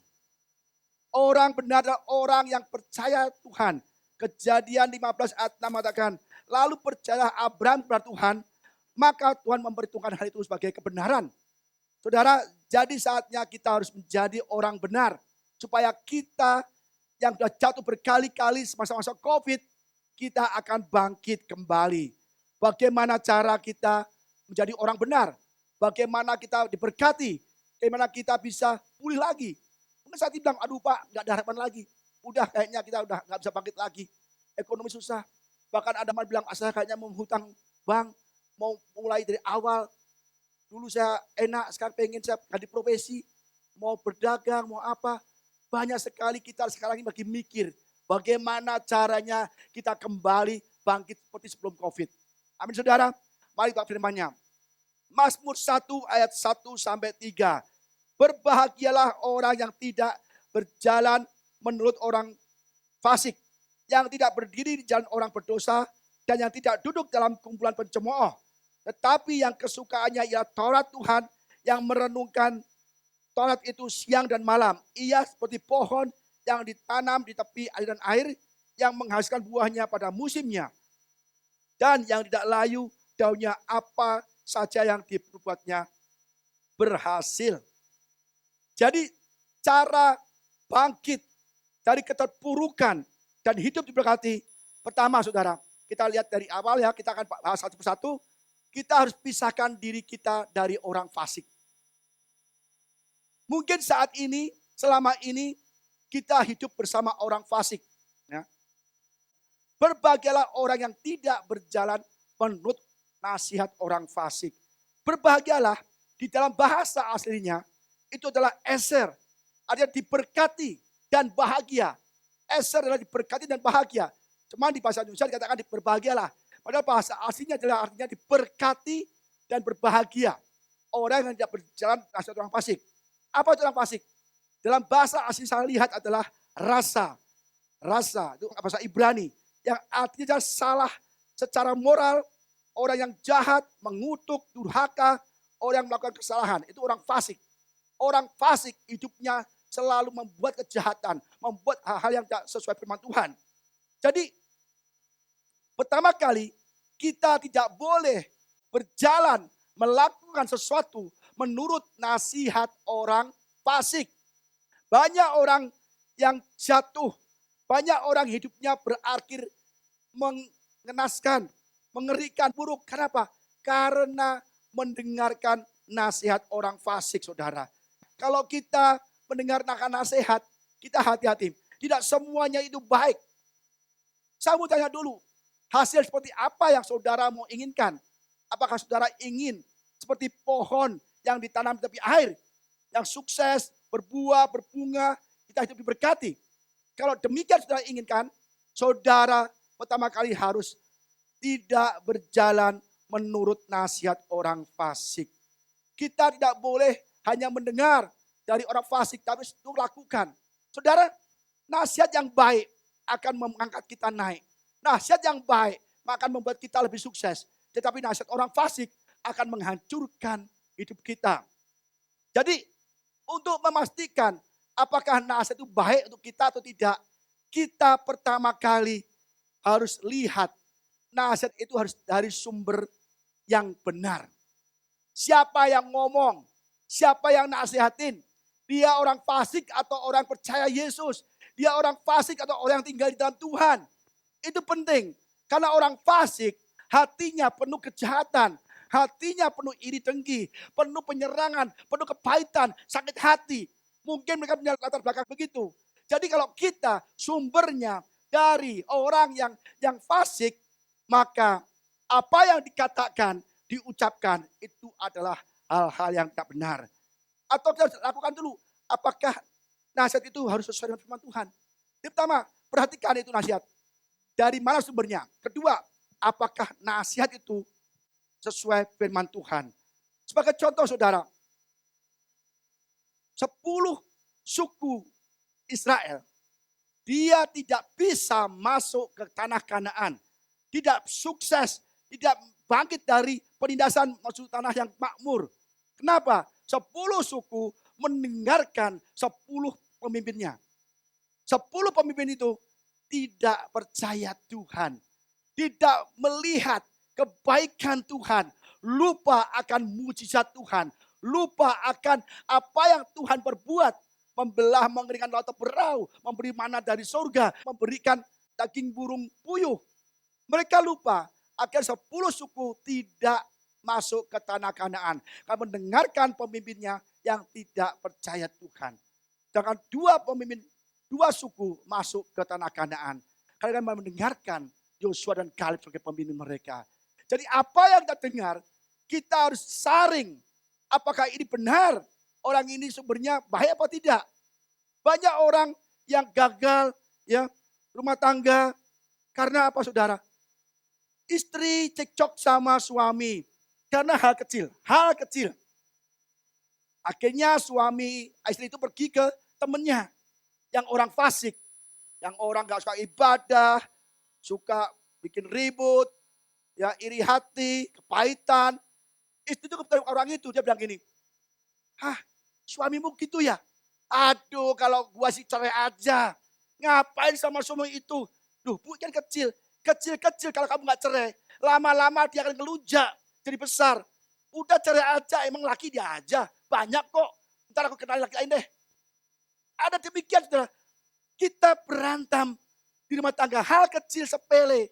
Orang benar adalah orang yang percaya Tuhan. Kejadian 15 ayat 6 mengatakan, lalu percayalah Abraham kepada Tuhan, maka Tuhan memperhitungkan hal itu sebagai kebenaran. Saudara, jadi saatnya kita harus menjadi orang benar. Supaya kita yang sudah jatuh berkali-kali semasa-masa COVID, kita akan bangkit kembali. Bagaimana cara kita menjadi orang benar? Bagaimana kita diberkati? Bagaimana kita bisa pulih lagi? Mungkin saat bilang, aduh Pak, gak ada harapan lagi. Udah kayaknya kita udah gak bisa bangkit lagi. Ekonomi susah. Bahkan ada yang bilang, saya kayaknya mau hutang bank, mau mulai dari awal. Dulu saya enak, sekarang pengen saya ganti profesi, mau berdagang, mau apa. Banyak sekali kita sekarang ini lagi mikir, bagaimana caranya kita kembali bangkit seperti sebelum COVID. Amin saudara, mari kita firman-Nya. Mazmur 1 ayat 1 sampai 3. Berbahagialah orang yang tidak berjalan menurut orang fasik, yang tidak berdiri di jalan orang berdosa, dan yang tidak duduk dalam kumpulan pencemooh. Tetapi yang kesukaannya ialah Taurat Tuhan, yang merenungkan Taurat itu siang dan malam. Ia seperti pohon yang ditanam di tepi aliran air, yang menghasilkan buahnya pada musimnya. Dan yang tidak layu daunnya, apa saja yang diperbuatnya berhasil. Jadi cara bangkit dari keterpurukan dan hidup diberkati. Pertama saudara, kita lihat dari awal ya, kita akan bahas satu persatu. Kita harus pisahkan diri kita dari orang fasik. Mungkin saat ini, selama ini, kita hidup bersama orang fasik. Ya. Berbahagialah orang yang tidak berjalan menurut nasihat orang fasik. Berbahagialah di dalam bahasa aslinya, itu adalah eser. Artinya diberkati dan bahagia. Eser adalah diberkati dan bahagia. Cuma di bahasa Indonesia dikatakan berbahagialah. Padahal bahasa aslinya adalah artinya diberkati dan berbahagia. Orang yang tidak berjalan nasihat orang fasik. Apa itu orang fasik? Dalam bahasa asli saya lihat adalah rasa. Rasa, itu bahasa Ibrani. Yang artinya salah secara moral. Orang yang jahat, mengutuk, durhaka. Orang yang melakukan kesalahan. Itu orang fasik. Orang fasik hidupnya selalu membuat kejahatan. Membuat hal-hal yang tidak sesuai firman Tuhan. Jadi pertama kali, kita tidak boleh berjalan melakukan sesuatu menurut nasihat orang fasik. Banyak orang yang jatuh, banyak orang hidupnya berakhir mengenaskan, mengerikan, buruk. Kenapa? Karena mendengarkan nasihat orang fasik, saudara. Kalau kita mendengarkan nasihat, kita hati-hati. Tidak semuanya itu baik. Saya mau tanya dulu, hasil seperti apa yang saudara mau inginkan? Apakah saudara ingin seperti pohon yang ditanam di tepi air, yang sukses, berbuah, berbunga, kita hidup diberkati? Kalau demikian saudara inginkan, saudara pertama kali harus tidak berjalan menurut nasihat orang fasik. Kita tidak boleh hanya mendengar dari orang fasik, tapi itu lakukan. Saudara, nasihat yang baik akan mengangkat kita naik. Nasihat yang baik akan membuat kita lebih sukses. Tetapi nasihat orang fasik akan menghancurkan hidup kita. Jadi untuk memastikan apakah nasihat itu baik untuk kita atau tidak, kita pertama kali harus lihat nasihat itu harus dari sumber yang benar. Siapa yang ngomong, siapa yang nasihatin, dia orang fasik atau orang percaya Yesus, dia orang fasik atau orang yang tinggal di dalam Tuhan. Itu penting, karena orang fasik hatinya penuh kejahatan, hatinya penuh iri dengki, penuh penyerangan, penuh kepahitan, sakit hati. Mungkin mereka punya latar belakang begitu. Jadi kalau kita sumbernya dari orang yang fasik, maka apa yang dikatakan, diucapkan itu adalah hal-hal yang tak benar. Atau kita lakukan dulu, apakah nasihat itu harus sesuai dengan firman Tuhan? Yang pertama, perhatikan itu nasihat. Dari mana sumbernya? Kedua, apakah nasihat itu sesuai firman Tuhan? Sebagai contoh saudara, 10 suku Israel, dia tidak bisa masuk ke tanah Kanaan. Tidak sukses, tidak bangkit dari penindasan masuk tanah yang makmur. Kenapa? 10 suku mendengarkan 10 pemimpinnya. 10 pemimpin itu tidak percaya Tuhan. Tidak melihat kebaikan Tuhan. Lupa akan mujizat Tuhan. Lupa akan apa yang Tuhan perbuat. Membelah, mengeringkan laut berau. Memberi mana dari surga. Memberikan daging burung puyuh. Mereka lupa. Akhirnya 10 suku tidak masuk ke tanah Kanaan. Karena mendengarkan pemimpinnya yang tidak percaya Tuhan. Sedangkan 2 suku masuk ke tanah Kanaan. Karena mendengarkan Yosua dan Kaleb sebagai pemimpin mereka. Jadi apa yang kita dengar, kita harus saring. Apakah ini benar? Orang ini sumbernya bahaya apa tidak? Banyak orang yang gagal ya rumah tangga. Karena apa saudara? Istri cekcok sama suami. Karena hal kecil. Hal kecil. Akhirnya istri itu pergi ke temennya. Yang orang fasik. Yang orang gak suka ibadah. Suka bikin ribut. Ya iri hati, kepahitan. Istri itu ketemu orang itu. Dia bilang gini. Hah, suamimu gitu ya? Aduh, kalau gua sih cerai aja. Ngapain sama suami itu? Duh, bu kan kecil. Kecil-kecil kalau kamu gak cerai. Lama-lama dia akan ngelunjak. Jadi besar. Udah cerai aja, emang laki dia aja. Banyak kok. Ntar aku kenal laki lain deh. Ada demikian, saudara. Kita berantem di rumah tangga. Hal kecil sepele.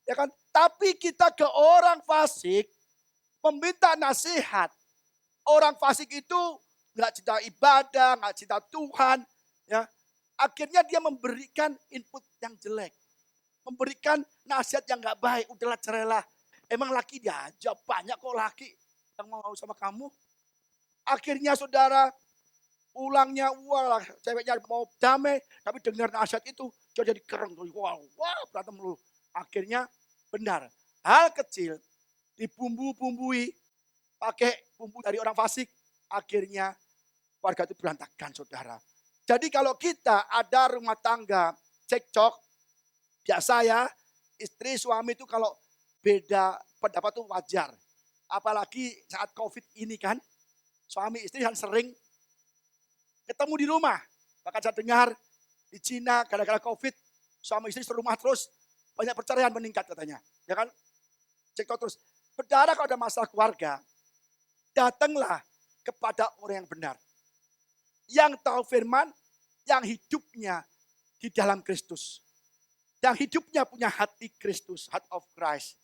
Ya kan? Tapi kita ke orang fasik. Meminta nasihat. Orang fasik itu gak cinta ibadah, gak cinta Tuhan. Ya. Akhirnya dia memberikan input yang jelek. Memberikan nasihat yang gak baik. Udahlah cerailah. Emang laki dia aja. Banyak kok laki yang mau sama kamu. Akhirnya saudara, pulangnya, wah ceweknya mau damai. Tapi dengar nasihat itu, dia jadi kereng. Wah, berantem lu. Akhirnya benar. Hal kecil dibumbu-bumbui. Pakai bumbu dari orang fasik. Akhirnya warga itu berantakan saudara. Jadi kalau kita ada rumah tangga cekcok, biasa ya, istri suami itu kalau beda pendapat itu wajar. Apalagi saat COVID ini kan, suami istri kan sering ketemu di rumah. Bahkan saya dengar di Cina gara-gara COVID, suami istri serumah terus, banyak perceraian meningkat katanya. Ya kan, cekcok terus. Saudara kalau ada masalah keluarga, datanglah kepada orang yang benar. Yang tahu firman, yang hidupnya di dalam Kristus. Yang hidupnya punya hati Kristus, heart of Christ.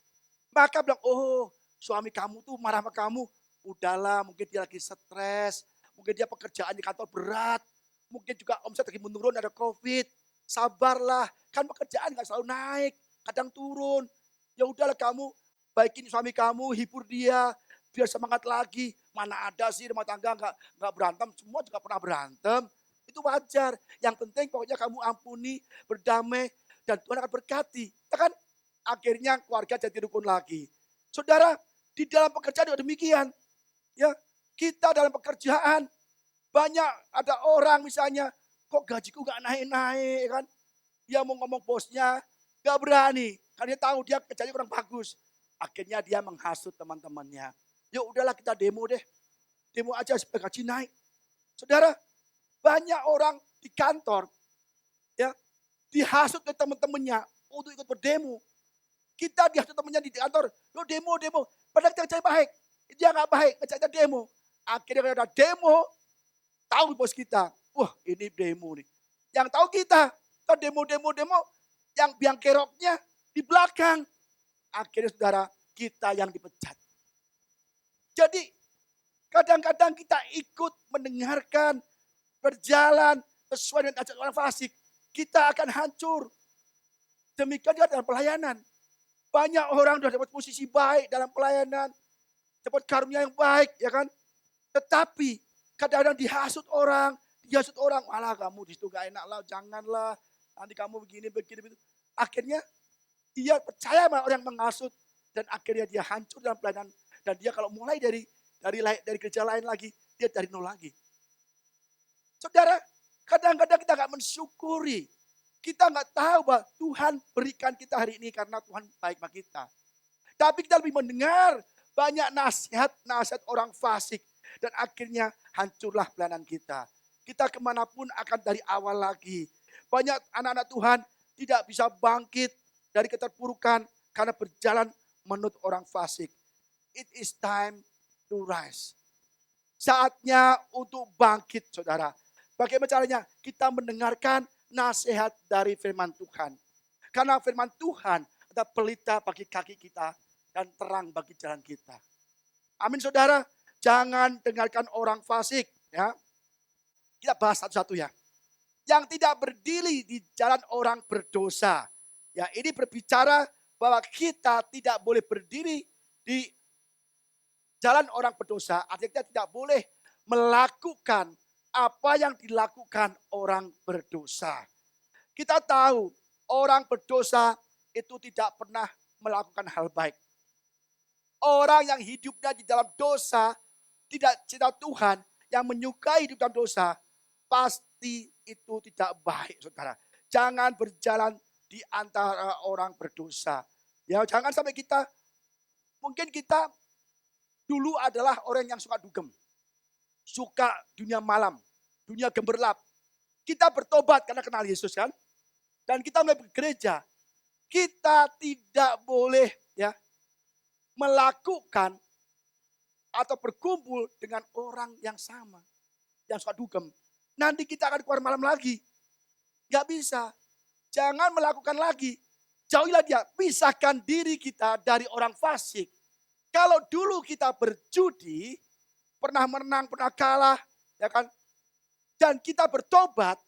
Maka bilang, oh suami kamu tuh marah sama kamu. Udahlah, mungkin dia lagi stres. Mungkin dia pekerjaan di kantor berat. Mungkin juga omset lagi menurun, ada COVID. Sabarlah, kan pekerjaan gak selalu naik. Kadang turun. Ya udahlah kamu baikin suami kamu, hibur dia. Biar semangat lagi. Mana ada sih rumah tangga gak berantem. Semua juga pernah berantem. Itu wajar. Yang penting pokoknya kamu ampuni, berdamai. Dan Tuhan akan berkati. Kan akhirnya keluarga jadi rukun lagi. Saudara, di dalam pekerjaan juga demikian. Ya, kita dalam pekerjaan banyak ada orang misalnya, kok gajiku gak naik-naik kan? Dia mau ngomong bosnya, gak berani. Karena dia tahu dia kerjanya kurang bagus. Akhirnya dia menghasut teman-temannya. Ya udahlah kita demo deh. Demo aja supaya gaji naik. Saudara, banyak orang di kantor ya dihasut oleh teman-temannya untuk ikut berdemo. Kita dihasut temannya di kantor, lo demo. Padahal kita kerja baik. Dia gak baik, kerjanya demo. Akhirnya kalau ada demo, tahu bos kita, wah ini demo nih. Yang tahu kita demo, yang biang keroknya di belakang. Akhirnya saudara, kita yang dipecat. Jadi kadang-kadang kita ikut mendengarkan, berjalan sesuai dengan ajaran orang fasik. Kita akan hancur. Demikian juga dalam pelayanan. Banyak orang sudah dapat posisi baik dalam pelayanan. Dapat karunia yang baik, ya kan? Tetapi kadang-kadang dihasut orang. Malah kamu di situ gak enak lah, janganlah. Nanti kamu begini. Akhirnya dia percaya sama orang yang menghasut. Dan akhirnya dia hancur dalam pelayanan. Dan dia kalau mulai dari dari gereja lain lagi, dia dari nol lagi. Saudara, kadang-kadang kita nggak mensyukuri. Kita nggak tahu bahwa Tuhan berikan kita hari ini karena Tuhan baik bagi kita. Tapi kita lebih mendengar banyak nasihat orang fasik. Dan akhirnya hancurlah pelayanan kita. Kita kemanapun akan dari awal lagi. Banyak anak-anak Tuhan tidak bisa bangkit dari keterpurukan karena berjalan menurut orang fasik. It is time to rise. Saatnya untuk bangkit, saudara. Bagaimana caranya? Kita mendengarkan nasihat dari firman Tuhan. Karena firman Tuhan adalah pelita bagi kaki kita dan terang bagi jalan kita. Amin, saudara. Jangan dengarkan orang fasik. Ya. Kita bahas satu-satu ya. Yang tidak berdiri di jalan orang berdosa. Ya, ini berbicara bahwa kita tidak boleh berdiri di jalan orang berdosa. Artinya kita tidak boleh melakukan apa yang dilakukan orang berdosa. Kita tahu orang berdosa itu tidak pernah melakukan hal baik. Orang yang hidupnya di dalam dosa, tidak cinta Tuhan, yang menyukai hidup dalam dosa, pasti itu tidak baik, saudara. Jangan berjalan di antara orang berdosa. Ya, jangan sampai mungkin kita dulu adalah orang yang suka dugem. Suka dunia malam, dunia gemerlap. Kita bertobat karena kenal Yesus kan. Dan kita mulai bergereja. Kita tidak boleh ya melakukan atau berkumpul dengan orang yang sama. Yang suka dugem. Nanti kita akan keluar malam lagi. Gak bisa. Jangan melakukan lagi. Jauhilah dia. Pisahkan diri kita dari orang fasik. Kalau dulu kita berjudi, pernah menang, pernah kalah, ya kan? Dan kita bertobat,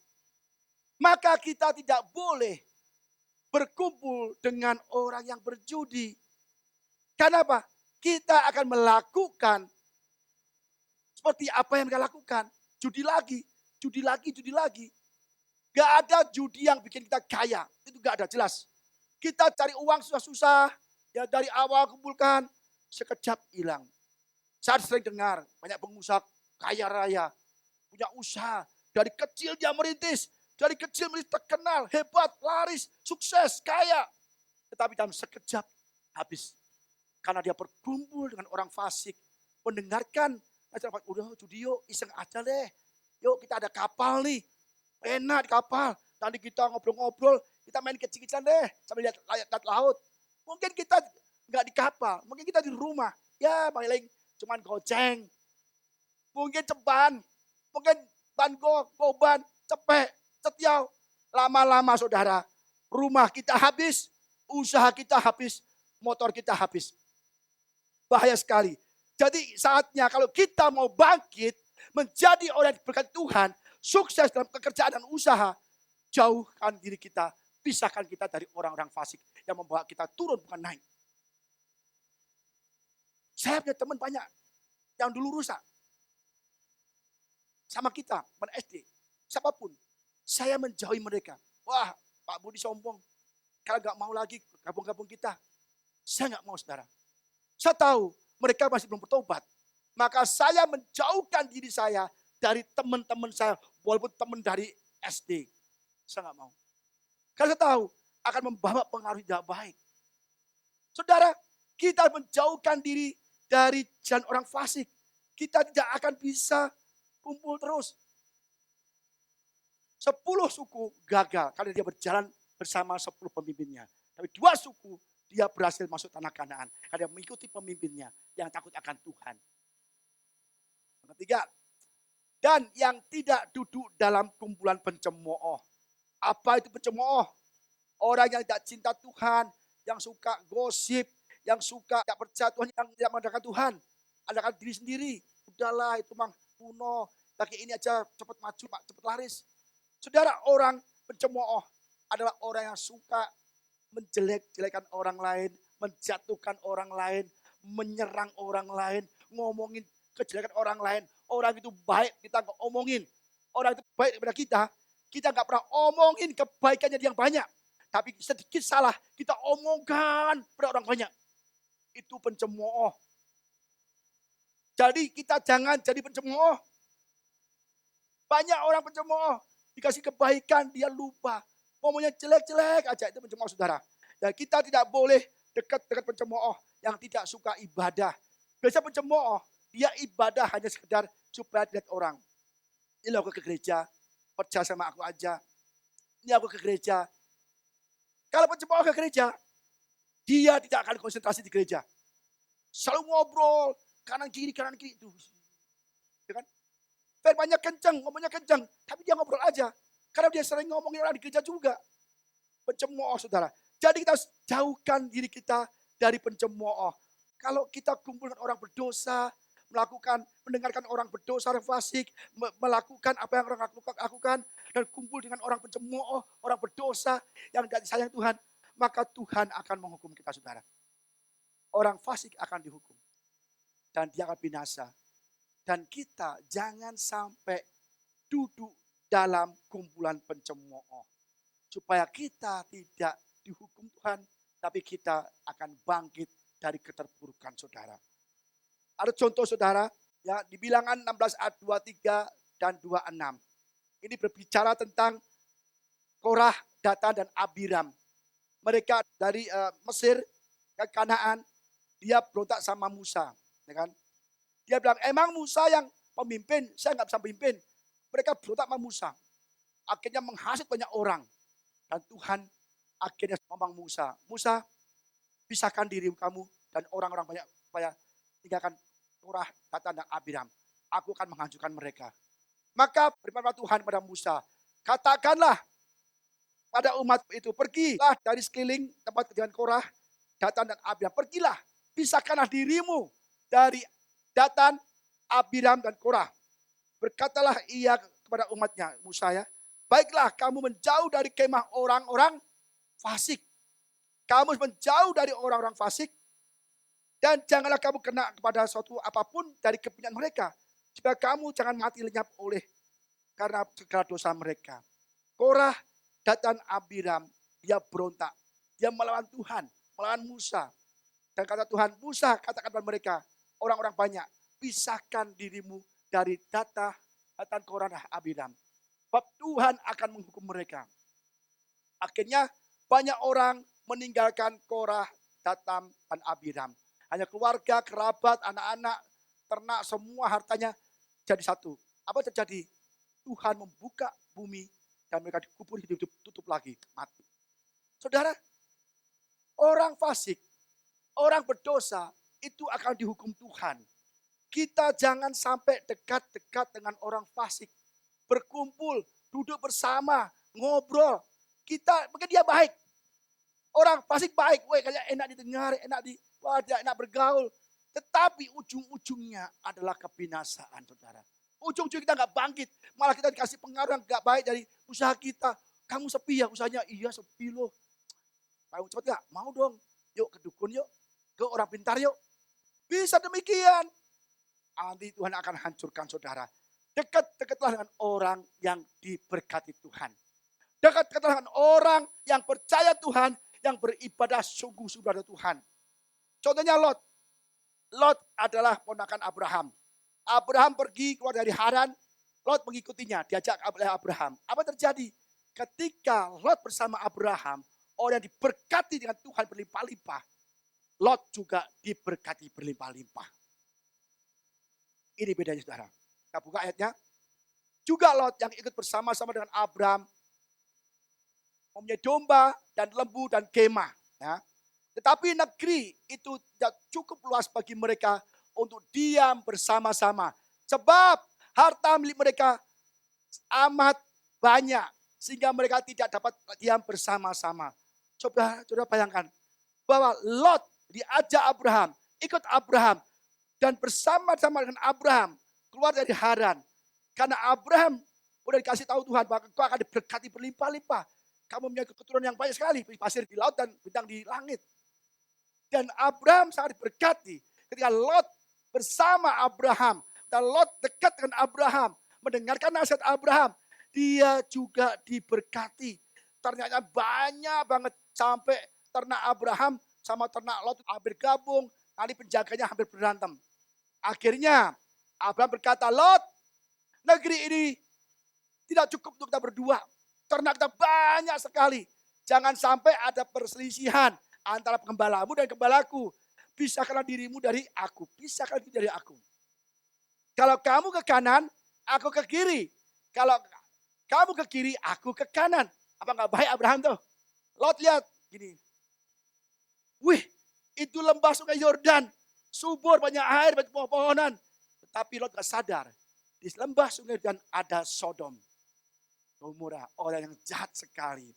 maka kita tidak boleh berkumpul dengan orang yang berjudi. Karena apa? Kita akan melakukan seperti apa yang kita lakukan. Judi lagi, judi lagi, judi lagi. Gak ada judi yang bikin kita kaya. Itu gak ada, jelas. Kita cari uang susah-susah, ya dari awal kumpulkan, sekejap hilang. Saya sering dengar banyak pengusaha kaya raya, punya usaha. Dari kecil dia merintis, dari kecil merintis terkenal, hebat, laris, sukses, kaya. Tetapi dalam sekejap habis. Karena dia berkumpul dengan orang fasik, mendengarkan, udah judi yuk, iseng aja deh. Yuk kita ada kapal nih, enak di kapal. Nanti kita ngobrol-ngobrol, kita main kecil-kecilan deh, sambil lihat laut. Mungkin kita nggak di kapal, mungkin kita di rumah. Ya paling cuman goceng. Mungkin ceban, mungkin goban, cepek, cetiau. Lama-lama saudara, rumah kita habis, usaha kita habis, motor kita habis. Bahaya sekali. Jadi saatnya kalau kita mau bangkit, menjadi orang yang berkat Tuhan, sukses dalam pekerjaan dan usaha, jauhkan diri kita, pisahkan kita dari orang-orang fasik yang membawa kita turun bukan naik. Saya punya teman banyak yang dulu rusak. Sama kita, teman SD, siapapun. Saya menjauhi mereka. Wah, Pak Budi sombong. Kalau nggak mau lagi gabung-gabung kita. Saya nggak mau, saudara. Saya tahu mereka masih belum bertobat. Maka saya menjauhkan diri saya dari teman-teman saya. Walaupun teman dari SD. Saya nggak mau. Karena saya tahu akan membawa pengaruh tidak baik. Saudara, kita menjauhkan diri dari jalan orang fasik. Kita tidak akan bisa kumpul terus. 10 suku gagal karena dia berjalan bersama 10 pemimpinnya. Tapi 2 suku dia berhasil masuk tanah Kanaan. Karena dia mengikuti pemimpinnya yang takut akan Tuhan. Yang ketiga, dan yang tidak duduk dalam kumpulan pencemooh. Apa itu pencemooh? Orang yang tidak cinta Tuhan, yang suka gosip, yang suka tidak percaya Tuhan, yang tidak mengandalkan Tuhan. Andalkan diri sendiri. Udahlah itu mah kuno. Lagi ini aja cepat maju, cepat laris. Saudara, orang pencemooh adalah orang yang suka menjelek-jelekan orang lain, menjatuhkan orang lain, menyerang orang lain, ngomongin kejelekan orang lain. Orang itu baik, kita nggak omongin. Orang itu baik kepada kita nggak pernah omongin kebaikannya yang banyak. Tapi sedikit salah, kita omongkan pada orang banyak. Itu pencemooh. Jadi kita jangan jadi pencemooh. Banyak orang pencemooh. Dikasih kebaikan, dia lupa. Ngomongnya jelek-jelek aja, itu pencemooh saudara. Dan kita tidak boleh dekat-dekat pencemooh yang tidak suka ibadah. Biasa pencemooh, dia ibadah hanya sekedar supaya dilihat orang. Ini aku ke gereja, percaya sama aku aja. Ini aku ke gereja. Kalau pencemooh ke gereja, dia tidak akan konsentrasi di gereja. Selalu ngobrol, kanan kiri itu. Ya kan? Firmannya kencang, ngomongnya kencang. Tapi dia ngobrol aja. Karena dia sering ngomongin orang di gereja juga. Pencemooh saudara. Jadi kita harus jauhkan diri kita dari pencemooh. Kalau kita kumpul dengan orang berdosa, mendengarkan orang berdosa, orang fasik, melakukan apa yang orang lakukan, dan kumpul dengan orang pencemooh, orang berdosa yang tidak disayang Tuhan, maka Tuhan akan menghukum kita saudara. Orang fasik akan dihukum. Dan dia akan binasa. Dan kita jangan sampai duduk dalam kumpulan pencemooh. Supaya kita tidak dihukum Tuhan, tapi kita akan bangkit dari keterpurukan saudara. Ada contoh saudara, ya di Bilangan 16 ayat 23 dan 26. Ini berbicara tentang Korah, Datan dan Abiram. Mereka dari Mesir ke Kanaan, dia berontak sama Musa, ya kan? Dia bilang, emang Musa yang pemimpin, saya nggak bisa memimpin. Mereka berontak sama Musa. Akhirnya menghasut banyak orang. Dan Tuhan akhirnya ngomong Musa, Musa, pisahkan diri kamu dan orang-orang banyak supaya tinggalkan Korah, Datan dan Abiram. Aku akan menghancurkan mereka. Maka berfirman Tuhan pada Musa, katakanlah pada umat itu, pergilah dari sekeliling tempat kejadian Korah, Datan dan Abiram. Pergilah, pisahkanlah dirimu dari Datan, Abiram dan Korah. Berkatalah ia kepada umatnya, Musa ya, baiklah kamu menjauh dari kemah orang-orang fasik. Kamu menjauh dari orang-orang fasik. Dan janganlah kamu kena kepada suatu apapun dari kepunyaan mereka. Supaya kamu jangan mati lenyap karena segala dosa mereka. Korah, Datan, Abiram, dia berontak. Dia melawan Tuhan, melawan Musa. Dan kata Tuhan, Musa katakan kepada mereka, orang-orang banyak, pisahkan dirimu dari Datan, Korah, dan Abiram. Sebab Tuhan akan menghukum mereka. Akhirnya banyak orang meninggalkan Korah, Datan, dan Abiram. Hanya keluarga, kerabat, anak-anak, ternak, semua hartanya jadi satu. Apa terjadi? Tuhan membuka bumi dan mereka dikubur hidup, tutup lagi, mati. Saudara, orang fasik, orang berdosa itu akan dihukum Tuhan. Kita jangan sampai dekat-dekat dengan orang fasik. Berkumpul, duduk bersama, ngobrol. Mungkin dia baik. Orang fasik baik, kayak enak didengar, dia enak bergaul. Tetapi ujung-ujungnya adalah kebinasaan saudara. Ujung-ujung kita nggak bangkit. Malah kita dikasih pengaruh yang nggak baik dari usaha kita. Kamu sepi ya usahanya? Iya sepi loh. Mau cepet gak? Mau dong. Yuk ke dukun yuk. Ke orang pintar yuk. Bisa demikian. Nanti Tuhan akan hancurkan saudara. Dekat-dekatlah dengan orang yang diberkati Tuhan. Dekat-dekatlah dengan orang yang percaya Tuhan, yang beribadah sungguh-sungguh pada Tuhan. Contohnya Lot. Lot adalah ponakan Abraham. Abraham pergi keluar dari Haran, Lot mengikutinya, diajak oleh Abraham. Apa terjadi? Ketika Lot bersama Abraham, orang yang diberkati dengan Tuhan berlimpah-limpah, Lot juga diberkati berlimpah-limpah. Ini bedanya saudara. Kita buka ayatnya. Juga Lot yang ikut bersama-sama dengan Abraham mempunyai domba dan lembu dan kemah. Ya. Tetapi negeri itu tidak cukup luas bagi mereka untuk diam bersama-sama. Sebab harta milik mereka amat banyak. Sehingga mereka tidak dapat diam bersama-sama. Coba bayangkan. Bahwa Lot diajak Abraham, ikut Abraham. Dan bersama-sama dengan Abraham keluar dari Haran. Karena Abraham udah dikasih tahu Tuhan bahwa kau akan diberkati berlimpah-limpah. Kamu punya keturunan yang banyak sekali. Pasir di laut dan bintang di langit. Dan Abraham sangat diberkati. Ketika Lot bersama Abraham. Dan Lot dekat dengan Abraham. Mendengarkan nasihat Abraham. Dia juga diberkati. Ternyata banyak banget. Sampai ternak Abraham sama ternak Lot hampir gabung. Nanti penjaganya hampir berantem. Akhirnya Abraham berkata, Lot, negeri ini tidak cukup untuk kita berdua. Ternak kita banyak sekali. Jangan sampai ada perselisihan antara penggembalamu dan gembalaku. Pisahkanlah dirimu dari aku. Pisahkanlah diri dari aku. Kalau kamu ke kanan, aku ke kiri. Kalau kamu ke kiri, aku ke kanan. Apa nggak baik Abraham tuh? Lot lihat gini. Wih, itu lembah sungai Yordan. Subur, banyak air, banyak pohon-pohonan. Tetapi Lot gak sadar. Di lembah sungai Yordan ada Sodom. Gomora, orang yang jahat sekali.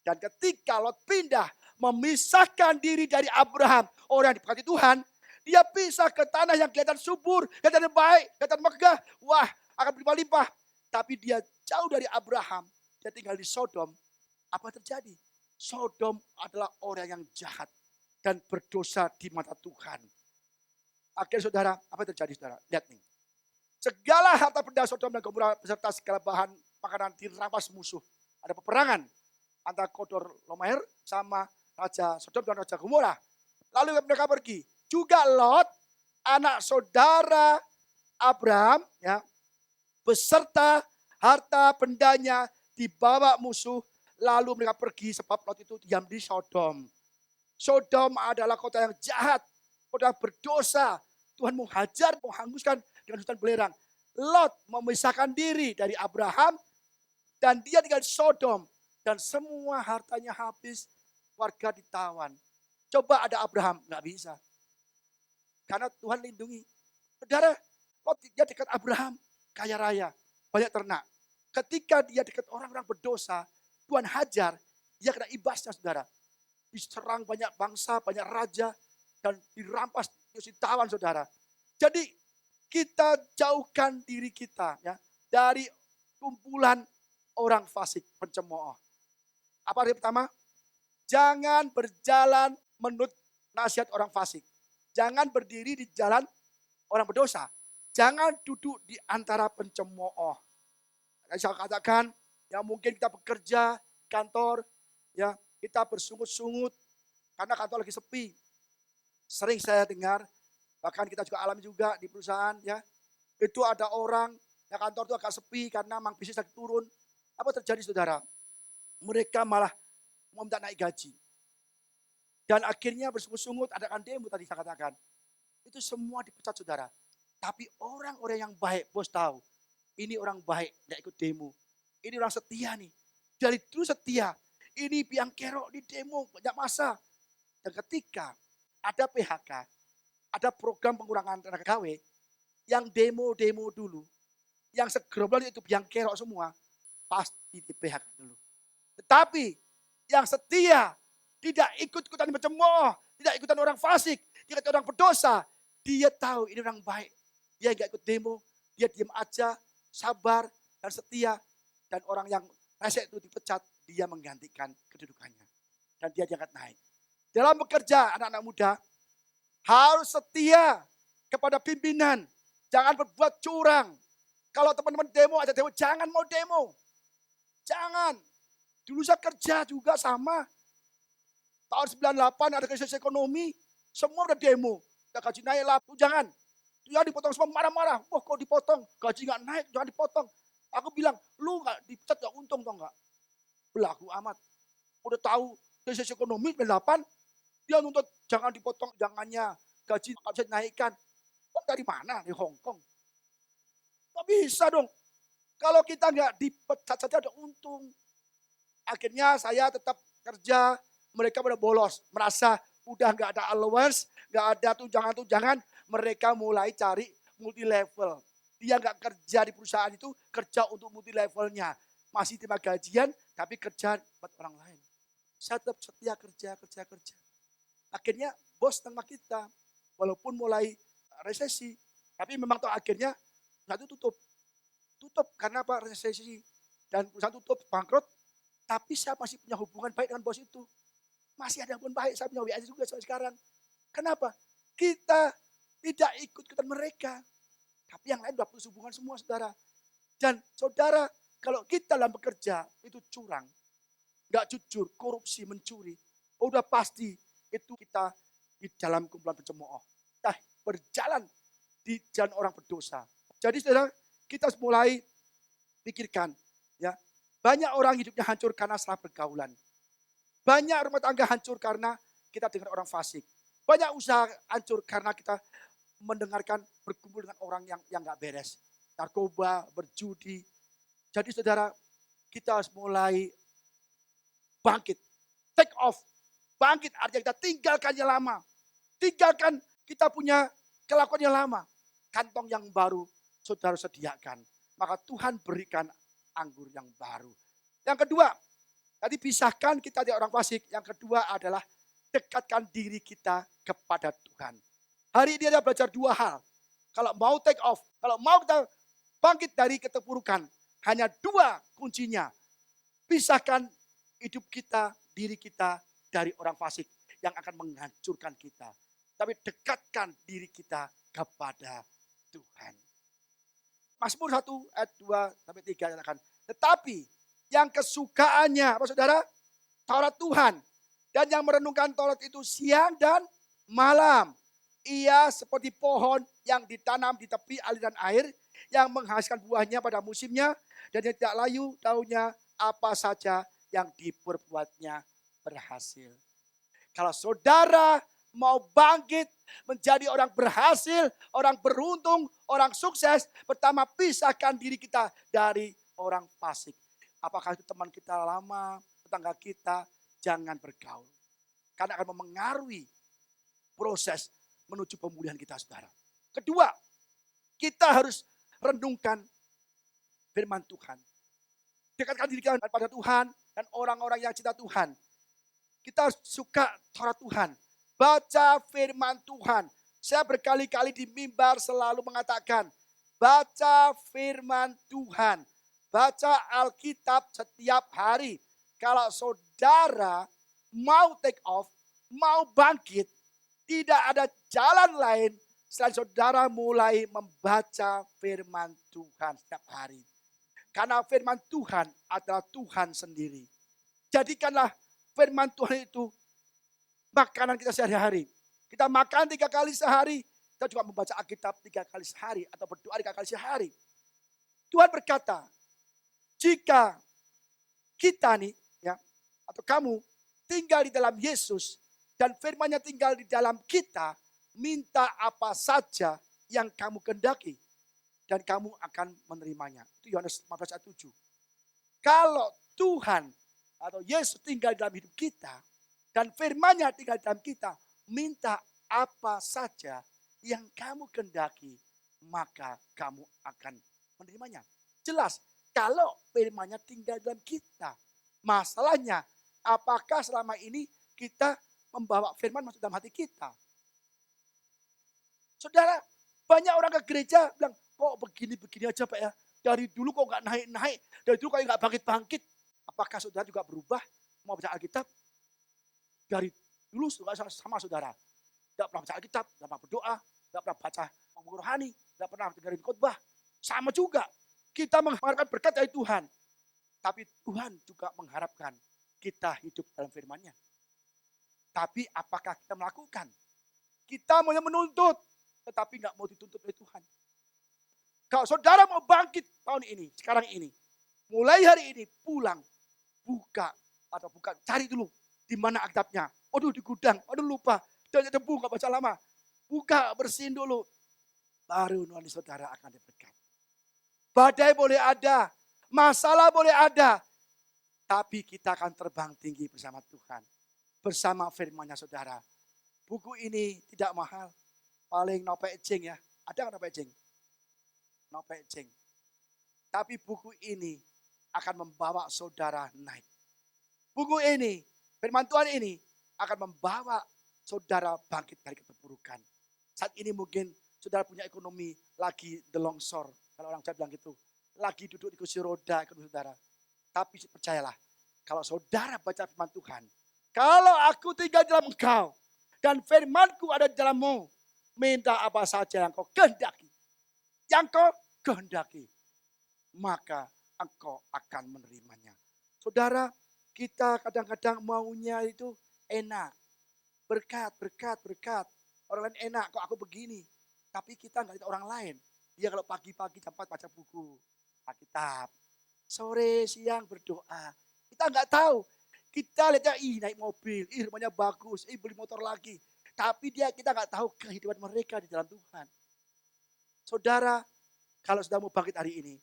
Dan ketika Lot pindah, memisahkan diri dari Abraham, orang yang diberkati Tuhan, dia pisah ke tanah yang kelihatan subur, kelihatan baik, kelihatan megah. Wah, akan berlimpah-limpah. Tapi dia jauh dari Abraham, dia tinggal di Sodom. Apa terjadi? Sodom adalah orang yang jahat dan berdosa di mata Tuhan. Akhirnya saudara, apa yang terjadi saudara? Lihat nih. Segala harta benda Sodom dan Gomora beserta segala bahan makanan dirampas musuh. Ada peperangan antara Kodor Lomer sama Raja Sodom dan Raja Gomora. Lalu mereka pergi. Juga Lot, anak saudara Abraham, ya, beserta harta bendanya dibawa musuh. Lalu mereka pergi sebab Lot itu diam di Sodom. Sodom adalah kota yang jahat, kota yang berdosa. Tuhan menghajar, menghanguskan dengan hutan belerang. Lot memisahkan diri dari Abraham dan dia tinggal di Sodom. Dan semua hartanya habis, warga ditawan. Coba ada Abraham, nggak bisa. Karena Tuhan lindungi. Saudara, Lot dia dekat Abraham, kaya raya, banyak ternak. Ketika dia dekat orang-orang berdosa, Tuhan hajar, dia kena ibasnya saudara. Diserang banyak bangsa, banyak raja, dan dirampas, ditawan saudara. Jadi kita jauhkan diri kita ya dari kumpulan orang fasik, pencemooh. Apa yang pertama? Jangan berjalan menurut nasihat orang fasik. Jangan berdiri di jalan orang berdosa. Jangan duduk di antara pencemooh. Saya katakan, ya mungkin kita bekerja kantor, ya kita bersungut-sungut karena kantor lagi sepi. Sering saya dengar, bahkan kita juga alami juga di perusahaan, ya itu ada orang yang kantor itu agak sepi karena memang bisnis lagi turun. Apa terjadi saudara? Mereka malah mau minta naik gaji. Dan akhirnya bersungut-sungut, adakan demo tadi saya katakan. Itu semua dipecat saudara. Tapi orang-orang yang baik, bos tahu. Ini orang baik, tidak ikut demo. Ini orang setia nih. Dari dulu setia. Ini biang kerok di demo, banyak masa. Dan ketika ada PHK, ada program pengurangan tenaga gawe, yang demo-demo dulu, yang segerombolan itu biang kerok semua, pasti di PHK dulu. Tetapi yang setia, tidak ikut-ikutan pencemooh, tidak ikutan orang fasik, tidak ikutan orang berdosa. Dia tahu ini orang baik. Dia enggak ikut demo, dia diam aja, sabar dan setia. Dan orang yang resek itu dipecat, dia menggantikan kedudukannya. Dan dia diangkat naik. Dalam bekerja anak-anak muda, harus setia kepada pimpinan. Jangan berbuat curang. Kalau teman-teman demo, ada demo, jangan mau demo. Jangan. Dulu saya kerja juga sama. Tahun 98 ada krisis ekonomi, semua udah demo. Udah gaji naik lah, jangan. Dia dipotong semua marah-marah. Wah kok dipotong, gaji gak naik, jangan dipotong. Aku bilang, lu gak dipecat gak untung tau gak? Belagu amat. Udah tahu krisis ekonomi 98, dia nuntut jangan dipotong, jangannya. Gaji gak bisa dinaikkan. Kok dari mana? Dari Hongkong. Gak bisa dong. Kalau kita gak dipecat saja ada untung. Akhirnya saya tetap kerja, mereka pada bolos, merasa udah nggak ada allowance, nggak ada tunjangan-tunjangan, mereka mulai cari multi level. Dia nggak kerja di perusahaan itu, kerja untuk multi levelnya, masih terima gajian, tapi kerja buat orang lain. Saya tetap setia kerja. Akhirnya bos terima kita, walaupun mulai resesi, tapi memang tuh akhirnya nggak tutup karena apa resesi dan perusahaan tutup bangkrut. Tapi saya masih punya hubungan baik dengan bos itu. Masih ada hubungan baik, saya punya WA juga sampai sekarang. Kenapa? Kita tidak ikut-ikutan mereka. Tapi yang lain sudah putus hubungan semua saudara. Dan saudara, kalau kita dalam bekerja itu curang, nggak jujur, korupsi, mencuri, udah pasti itu kita di dalam kumpulan pencemooh. Nah, berjalan di jalan orang berdosa. Jadi saudara, kita harus mulai pikirkan, ya. Banyak orang hidupnya hancur karena salah pergaulan. Banyak rumah tangga hancur karena kita dengan orang fasik. Banyak usaha hancur karena kita mendengarkan berkumpul dengan orang yang nggak beres. Narkoba, berjudi. Jadi saudara, kita harus mulai bangkit. Take off. Bangkit artinya kita tinggalkan yang lama. Tinggalkan kita punya kelakuan yang lama. Kantong yang baru saudara sediakan. Maka Tuhan berikan anggur yang baru. Yang kedua, tadi pisahkan kita dari orang fasik. Yang kedua adalah dekatkan diri kita kepada Tuhan. Hari ini ada belajar dua hal. Kalau mau take off, kalau mau kita bangkit dari keterpurukan, hanya dua kuncinya. Pisahkan hidup kita, diri kita dari orang fasik yang akan menghancurkan kita. Tapi dekatkan diri kita kepada Tuhan. Mazmur 1 ayat 2-3 katakan, tetapi yang kesukaannya, apa saudara? Taurat Tuhan. Dan yang merenungkan Taurat itu siang dan malam. Ia seperti pohon yang ditanam di tepi aliran air, yang menghasilkan buahnya pada musimnya, dan yang tidak layu daunnya, apa saja yang diperbuatnya berhasil. Kalau saudara mau bangkit menjadi orang berhasil, orang beruntung, orang sukses, pertama pisahkan diri kita dari orang fasik. Apakah itu teman kita lama, tetangga kita, jangan bergaul. Karena akan memengaruhi proses menuju pemulihan kita, saudara. Kedua, kita harus renungkan firman Tuhan. Dekatkan diri kita pada Tuhan dan orang-orang yang cinta Tuhan. Kita harus suka Taurat Tuhan. Baca firman Tuhan. Saya berkali-kali di mimbar selalu mengatakan, baca firman Tuhan. Baca Alkitab setiap hari. Kalau saudara mau take off, mau bangkit, tidak ada jalan lain selain saudara mulai membaca firman Tuhan setiap hari. Karena firman Tuhan adalah Tuhan sendiri. Jadikanlah firman Tuhan itu makanan kita sehari-hari. Kita makan 3 kali sehari, kita juga membaca Alkitab 3 kali sehari atau berdoa 3 kali sehari. Tuhan berkata, jika kita nih, ya, atau kamu tinggal di dalam Yesus dan firman-Nya tinggal di dalam kita, minta apa saja yang kamu kehendaki dan kamu akan menerimanya. Itu Yohanes 15 ayat 7. Kalau Tuhan atau Yesus tinggal di dalam hidup kita dan firman-Nya tinggal di dalam kita, minta apa saja yang kamu kehendaki, maka kamu akan menerimanya. Jelas, kalau firman-Nya tinggal di dalam kita. Masalahnya, apakah selama ini kita membawa firman masuk dalam hati kita? Saudara, banyak orang ke gereja bilang, kok begini-begini aja Pak ya. Dari dulu kok nggak naik-naik, dari dulu kok nggak bangkit-bangkit. Apakah saudara juga berubah, mau baca Alkitab? Dari dulu sama saudara. Tidak pernah baca Alkitab, tidak pernah berdoa, tidak pernah baca ngomong rohani, tidak pernah dengerin khotbah. Sama juga, kita mengharapkan berkat dari Tuhan. Tapi Tuhan juga mengharapkan kita hidup dalam firman-Nya. Tapi apakah kita melakukan? Kita mau menuntut, tetapi nggak mau dituntut oleh Tuhan. Kalau saudara mau bangkit tahun ini, sekarang ini, mulai hari ini pulang, buka, cari dulu di mana Alkitabnya. Aduh di gudang, aduh lupa, jangan debu nggak baca lama. Buka, bersihin dulu, baru nuansa saudara akan diberkati. Badai boleh ada, masalah boleh ada, tapi kita akan terbang tinggi bersama Tuhan, bersama firman-Nya saudara. Buku ini tidak mahal, paling nopecing ya. Ada nggak nopecing? Nopecing. Tapi buku ini akan membawa saudara naik. Buku ini, firman Tuhan ini akan membawa saudara bangkit dari keterpurukan. Saat ini mungkin saudara punya ekonomi lagi delongsor. Kalau orang Jawa bilang gitu. Lagi duduk di kursi roda ekonomi saudara. Tapi percayalah, kalau saudara baca firman Tuhan, kalau aku tinggal di dalam engkau, dan firmanku ada di dalammu, minta apa saja yang kau kehendaki. Yang kau kehendaki, maka engkau akan menerimanya. Saudara, kita kadang-kadang maunya itu enak. Berkat. Orang lain enak, kok aku begini. Tapi kita nggak lihat orang lain. Dia kalau pagi-pagi jam 4 baca buku, Alkitab. Sore, siang berdoa. Kita nggak tahu. Kita lihatnya, naik mobil, rumahnya bagus, beli motor lagi. Tapi kita nggak tahu kehidupan mereka di dalam Tuhan. Saudara, kalau sudah mau bangkit hari ini,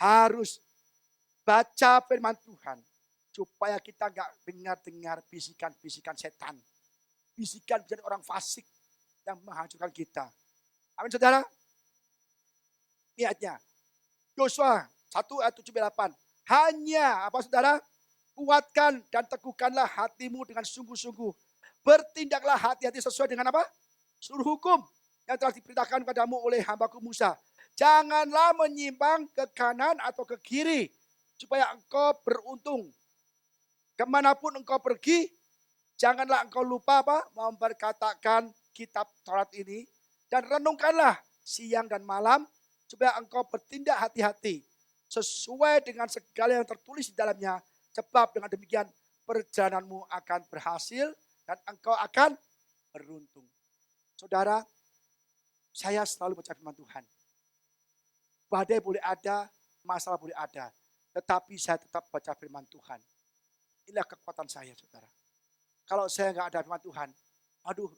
harus baca firman Tuhan. Supaya kita nggak dengar-dengar bisikan-bisikan setan. Bisikan-bisikan orang fasik yang menghancurkan kita. Amin saudara. Lihatnya. Yosua 1 ayat 7-8. Hanya apa saudara? Kuatkan dan teguhkanlah hatimu dengan sungguh-sungguh. Bertindaklah hati-hati sesuai dengan apa? Seluruh hukum yang telah diperintahkan padamu oleh hambaku Musa. Janganlah menyimpang ke kanan atau ke kiri. Supaya engkau beruntung. Kemanapun engkau pergi, janganlah engkau lupa apa? Memperkatakan kitab Taurat ini. Dan renungkanlah siang dan malam. Supaya engkau bertindak hati-hati. Sesuai dengan segala yang tertulis di dalamnya. Sebab dengan demikian perjalananmu akan berhasil. Dan engkau akan beruntung. Saudara, saya selalu baca firman Tuhan. Badai boleh ada, masalah boleh ada. Tetapi saya tetap baca firman Tuhan. Inilah kekuatan saya, saudara. Kalau saya nggak ada firman Tuhan, aduh,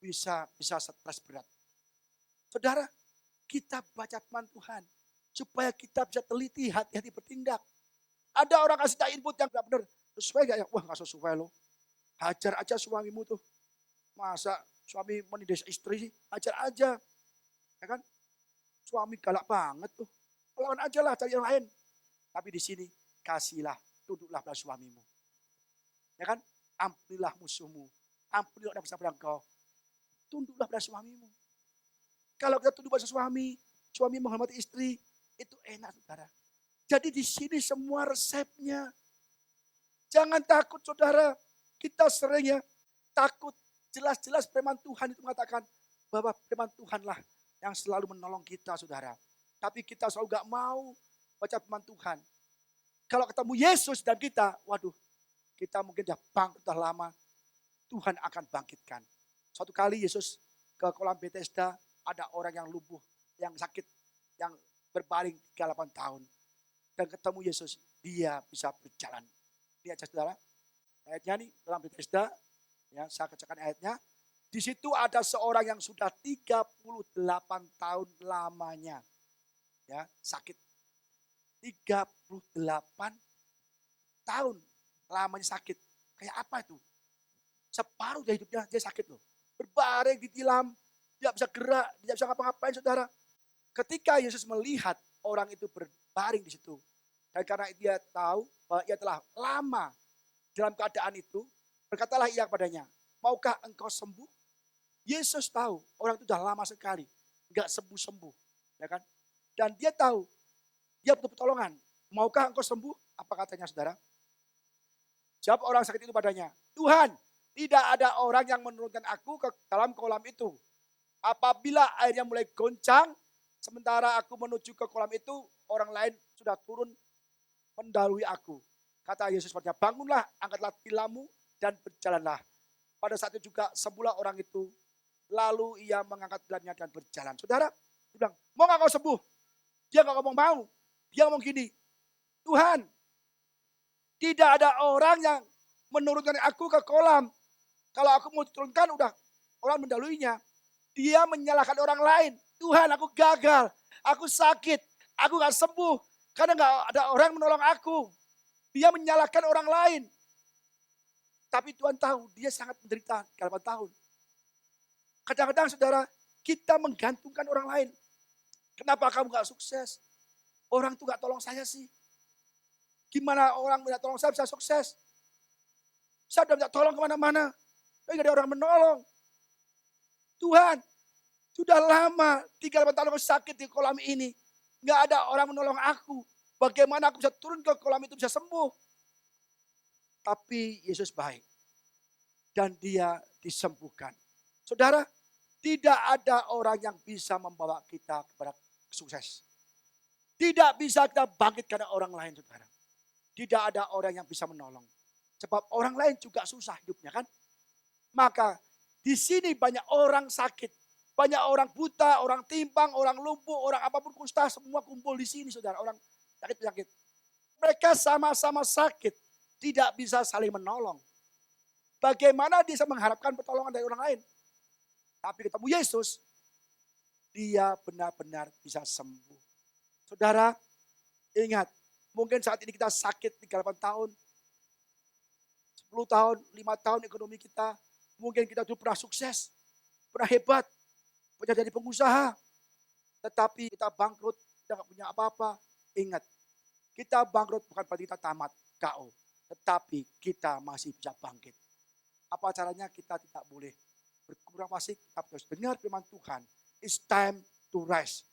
bisa stres berat. Saudara, kita baca firman Tuhan supaya kita bisa teliti, hati-hati bertindak. Ada orang kasih input yang nggak benar, sesuai nggak ya? Wah, nggak sesuai loh. Hajar aja suamimu tuh. Masa suami menindas istri sih? Hajar aja, ya kan? Suami galak banget tuh. Lawan aja lah, cari yang lain. Tapi di sini kasihlah. Tunduklah pada suamimu. Ya kan? Ampunilah musuhmu. Ampunilah orang bersama engkau. Tunduklah pada suamimu. Kalau kita tunduk pada suami menghormati istri, itu enak saudara. Jadi di sini semua resepnya. Jangan takut saudara. Kita sering ya takut. Jelas-jelas firman Tuhan itu mengatakan bahwa firman Tuhanlah yang selalu menolong kita saudara. Tapi kita selalu gak mau baca firman Tuhan. Kalau ketemu Yesus dan kita, waduh, kita mungkin sudah bangkrut sudah lama, Tuhan akan bangkitkan. Suatu kali Yesus ke kolam Bethesda, ada orang yang lumpuh, yang sakit, yang berbaring 38 tahun. Dan ketemu Yesus, dia bisa berjalan. Lihat saudara, ayatnya nih dalam Bethesda, ya, saya bacakan ayatnya. Di situ ada seorang yang sudah 38 tahun lamanya, ya, sakit. 38 tahun lamanya sakit. Kayak apa itu? Separuh dari hidupnya dia sakit loh. Berbaring ditilam, tidak bisa gerak, tidak bisa ngapa-ngapain saudara. Ketika Yesus melihat orang itu berbaring di situ, dan karena dia tahu bahwa ia telah lama dalam keadaan itu, berkatalah ia kepadanya, maukah engkau sembuh? Yesus tahu orang itu sudah lama sekali, enggak sembuh-sembuh, ya kan? Dan dia tahu dia butuh pertolongan. Maukah engkau sembuh? Apa katanya saudara? Jawab orang sakit itu padanya, Tuhan, tidak ada orang yang menurunkan aku ke dalam kolam itu. Apabila airnya mulai goncang, sementara aku menuju ke kolam itu, orang lain sudah turun mendahului aku. Kata Yesus padanya, bangunlah, angkatlah tilammu dan berjalanlah. Pada saat itu juga sembuhlah orang itu. Lalu ia mengangkat tilamnya dan berjalan. Saudara, dia bilang, mau gak kau sembuh? Dia gak ngomong mau. Dia ngomong gini, Tuhan, tidak ada orang yang menurunkan aku ke kolam. Kalau aku mau diturunkan, udah orang mendaluinya. Dia menyalahkan orang lain. Tuhan, aku gagal, aku sakit, aku gak sembuh. Karena gak ada orang yang menolong aku. Dia menyalahkan orang lain. Tapi Tuhan tahu, dia sangat menderita 8 tahun. Kadang-kadang saudara, kita menggantungkan orang lain. Kenapa kamu gak sukses? Orang tuh gak tolong saya sih. Gimana orang minta tolong saya bisa sukses? Saya udah minta tolong kemana-mana. Tapi gak ada orang menolong. Tuhan, sudah lama 38 tahun aku sakit di kolam ini. Gak ada orang menolong aku. Bagaimana aku bisa turun ke kolam itu bisa sembuh? Tapi Yesus baik. Dan dia disembuhkan. Saudara, tidak ada orang yang bisa membawa kita kepada sukses. Tidak bisa kita bangkit karena orang lain, saudara. Tidak ada orang yang bisa menolong. Sebab orang lain juga susah hidupnya kan. Maka di sini banyak orang sakit. Banyak orang buta, orang timpang, orang lumpuh, orang apapun kusta, semua kumpul di sini saudara. Orang sakit penyakit. Mereka sama-sama sakit, tidak bisa saling menolong. Bagaimana dia bisa mengharapkan pertolongan dari orang lain? Tapi ketemu Yesus, dia benar-benar bisa sembuh. Saudara, ingat, mungkin saat ini kita sakit 38 tahun, 10 tahun, 5 tahun ekonomi kita. Mungkin kita dulu pernah sukses, pernah hebat, pernah jadi pengusaha. Tetapi kita bangkrut, kita gak punya apa-apa. Ingat, kita bangkrut bukan berarti kita tamat, KO. Tetapi kita masih bisa bangkit. Apa caranya? Kita tidak boleh berkurang fasik, kita harus dengar firman Tuhan. It's time to rise.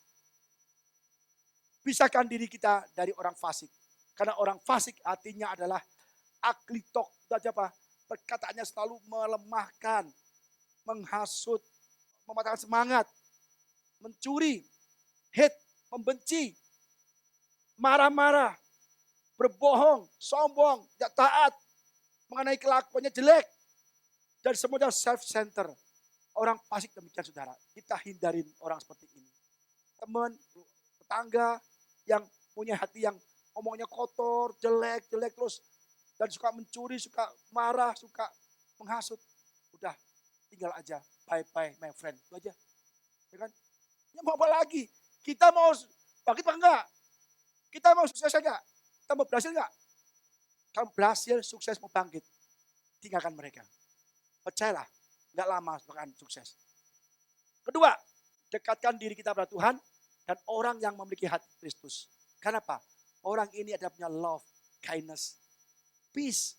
Pisahkan diri kita dari orang fasik. Karena orang fasik artinya adalah aklitok. Itu aja apa? Perkataannya selalu melemahkan, menghasut, mematahkan semangat, mencuri, hate, membenci, marah-marah, berbohong, sombong, tidak taat, mengenai kelakuannya jelek, dan semuanya self-center. Orang fasik demikian saudara. Kita hindarin orang seperti ini. Teman, tetangga yang punya hati yang ngomongnya kotor, jelek terus. Dan suka mencuri, suka marah, suka menghasut. Udah, tinggal aja. Bye-bye my friend. Itu aja. Ya kan? Ya mau apa lagi? Kita mau bangkit apa enggak? Kita mau sukses enggak? Kita mau berhasil enggak? Kalau berhasil, sukses mau bangkit. Tinggalkan mereka. Percayalah, enggak lama akan sukses. Kedua, dekatkan diri kita pada Tuhan dan orang yang memiliki hati Kristus. Kenapa? Orang ini ada punya love, kindness, peace,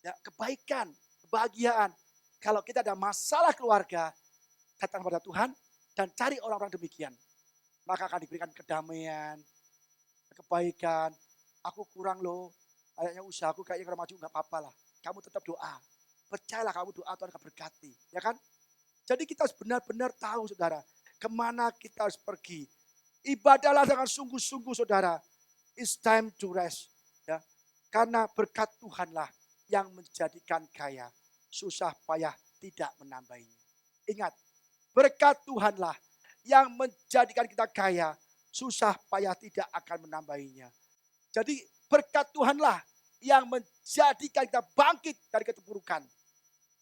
ya, kebaikan, kebahagiaan. Kalau kita ada masalah keluarga, datang pada Tuhan dan cari orang-orang demikian. Maka akan diberikan kedamaian, kebaikan. Aku kurang loh, kayaknya usahaku kayaknya kurang maju, enggak apa-apa lah. Kamu tetap doa. Percayalah kamu doa Tuhan akan berkati. Ya kan? Jadi kita harus benar-benar tahu saudara, kemana kita harus pergi. Ibadahlah dengan sungguh-sungguh saudara. It's time to rest. Ya. Karena berkat Tuhanlah yang menjadikan kaya. Susah payah tidak menambahinya. Ingat, berkat Tuhanlah yang menjadikan kita kaya. Susah payah tidak akan menambahinya. Jadi berkat Tuhanlah yang menjadikan kita bangkit dari keterpurukan.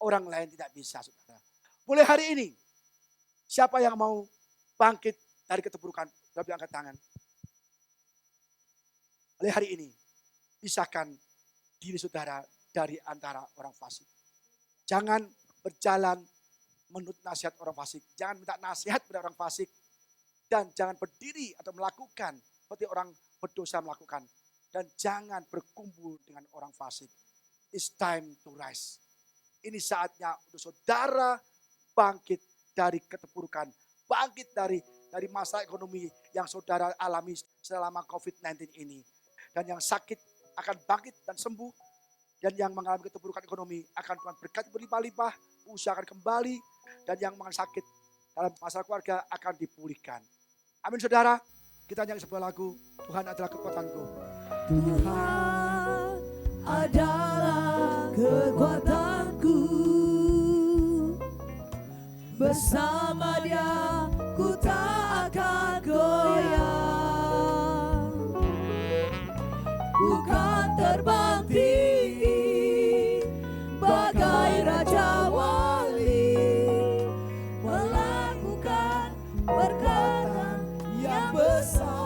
Orang lain tidak bisa, saudara. Mulai hari ini, siapa yang mau bangkit dari keterpurukan? Coba angkat tangan. Mulai hari ini, pisahkan diri saudara dari antara orang fasik. Jangan berjalan menurut nasihat orang fasik. Jangan minta nasihat pada orang fasik. Dan jangan berdiri atau melakukan seperti orang berdosa melakukan. Dan jangan berkumpul dengan orang fasik. It's time to rise. Ini saatnya untuk saudara bangkit dari keterpurukan. Bangkit dari masalah ekonomi yang saudara alami selama COVID-19 ini. Dan yang sakit akan bangkit dan sembuh. Dan yang mengalami keterpurukan ekonomi akan Tuhan berkati berlimpah-limpah. Usaha akan kembali. Dan yang mengalami sakit dalam masalah keluarga akan dipulihkan. Amin saudara. Kita nyanyi sebuah lagu. Tuhan adalah kekuatanku. Tuhan adalah kekuatanku, bersama Dia ku tak akan goyang. Ku kan terbang tinggi bagai Raja Wali, melakukan perkara yang besar.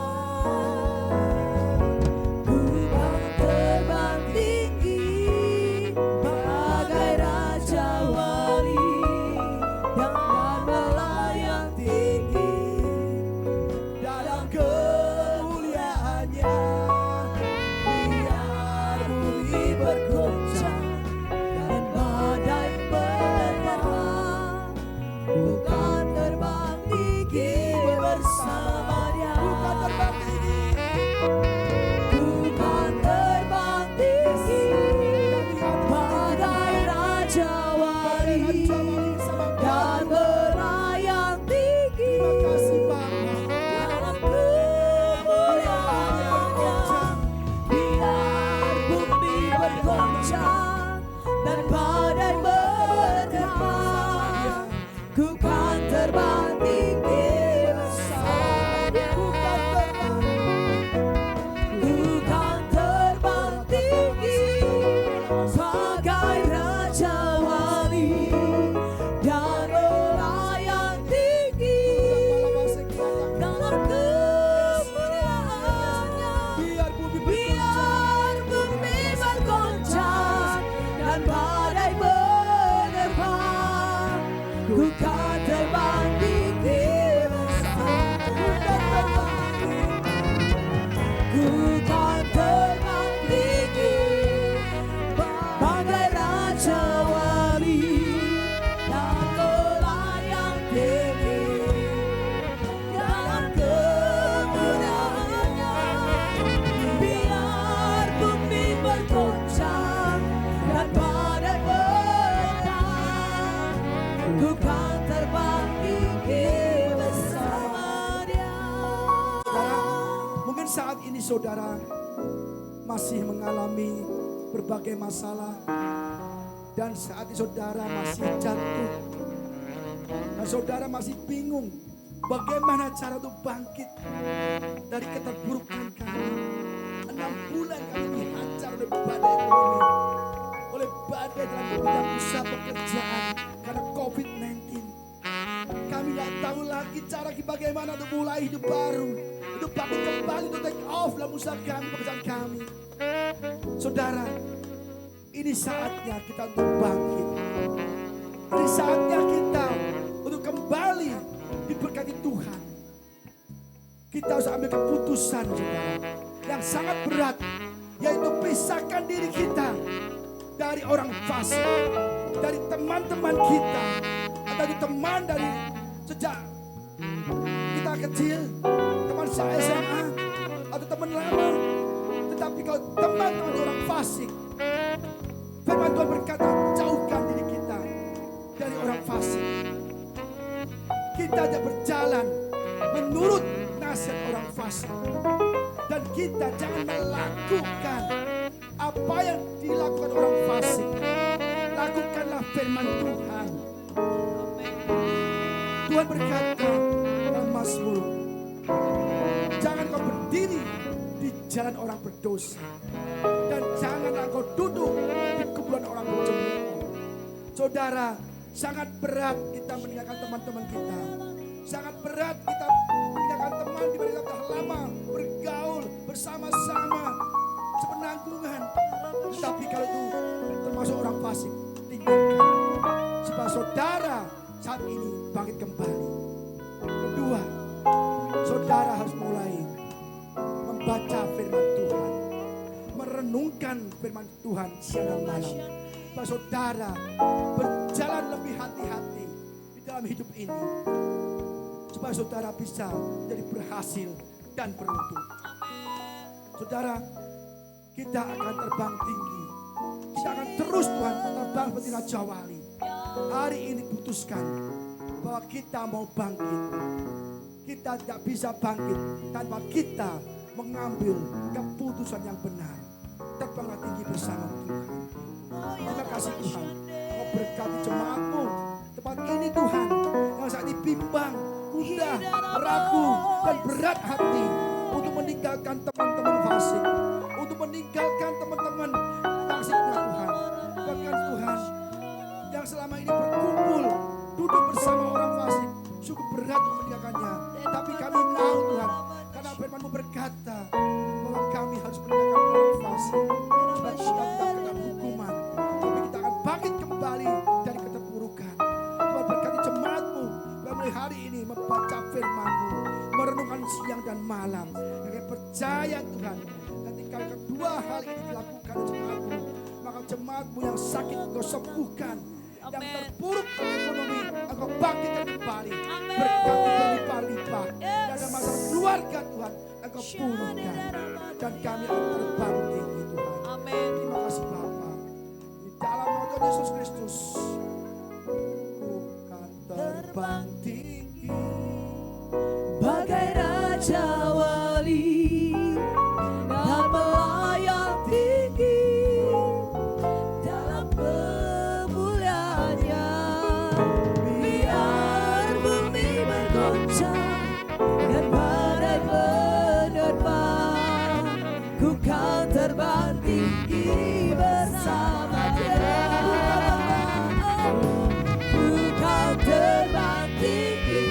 Mungkin saat ini saudara masih mengalami berbagai masalah. Dan saat ini saudara masih jatuh. Dan saudara masih bingung bagaimana cara untuk bangkit dari keterpurukan kami. 6 bulan kami dihajar oleh badai ekonomi, oleh badai dalam bidang usaha pekerjaan karena COVID-19. Kami gak tahu lagi cara bagaimana untuk mulai hidup baru, untuk bangkit kembali, untuk take off dalam usaha kami, pekerjaan kami. Saudara, ini saatnya kita untuk bangkit. Ini saatnya kita untuk kembali diberkati Tuhan. Kita harus ambil keputusan, saudara, yang sangat berat, yaitu pisahkan diri kita dari orang fasik, dari teman-teman kita, atau dari teman dari sejak kita kecil, teman saya SMA, atau teman lama. Tetapi kalau teman-teman orang fasik, firman Tuhan berkata, jauhkan diri kita dari orang fasik. Kita tidak berjalan menurut nasihat orang fasik. Dan kita jangan melakukan apa yang dilakukan orang fasik. Lakukanlah firman Tuhan. Tuhan berkata dalam Mazmur, jangan kau berdiri di jalan orang berdosa, dan janganlah kau duduk di kumpulan orang bercemooh. Saudara, sangat berat kita meninggalkan teman-teman kita. Sangat berat kita meninggalkan teman di mana kita telah lama bergaul bersama-sama sepenanggungan. Tetapi kalau itu termasuk orang fasik, tinggalkan. Sebab saudara saat ini bangkit kembali. Kedua, saudara harus mulai membaca firman Tuhan, merenungkan firman Tuhan siang dan malam. Supaya saudara berjalan lebih hati-hati di dalam hidup ini, supaya saudara bisa jadi berhasil dan beruntung. Saudara, kita akan terbang tinggi. Kita akan terus Tuhan terbang seperti Raja Wali. Hari ini putuskan bahwa kita mau bangkit. Kita tidak bisa bangkit tanpa kita mengambil keputusan yang benar. Terbanglah tinggi bersama Tuhan. Terima kasih Tuhan. Kau berkati jemaat-Mu. Tempat ini Tuhan yang saat ini bimbang, gundah, ragu, dan berat hati untuk meninggalkan teman-teman fasik, untuk meninggalkan teman-teman fasiknya Tuhan. Bahkan Tuhan yang selama ini berkumpul, duduk bersama orang fasik, cukup berat untuk meninggalkannya. Tapi kami mau Tuhan, karena firman-Mu berkata bahwa kami harus meninggalkan orang fasik, supaya kita tidak kena hukuman, tapi kita akan bangkit kembali dari keterpurukan. Tuhan berkati jemaat-Mu yang mulai hari ini membaca firman-Mu, merenungkan siang dan malam. Kami percaya Tuhan, ketika kedua hal ini dilakukan jemaat-Mu, maka jemaat-Mu yang sakit Engkau sembuhkan, yang terpuruk ekonomi Engkau bangkitkan kembali, berkati berlimpah-limpah. Dan ada masalah keluarga Tuhan Engkau pulihkan, dan kami akan terbang tinggi Tuhan. Terima kasih Bapa, di dalam nama Tuhan Yesus Kristus ku akan terbang tinggi bagai Raja Wali dan melayang tinggi dalam kemuliaannya. Biar bumi bergoncang dan badai menerpa, ku kan terbang tinggi bersama Dia. Ku kan terbang tinggi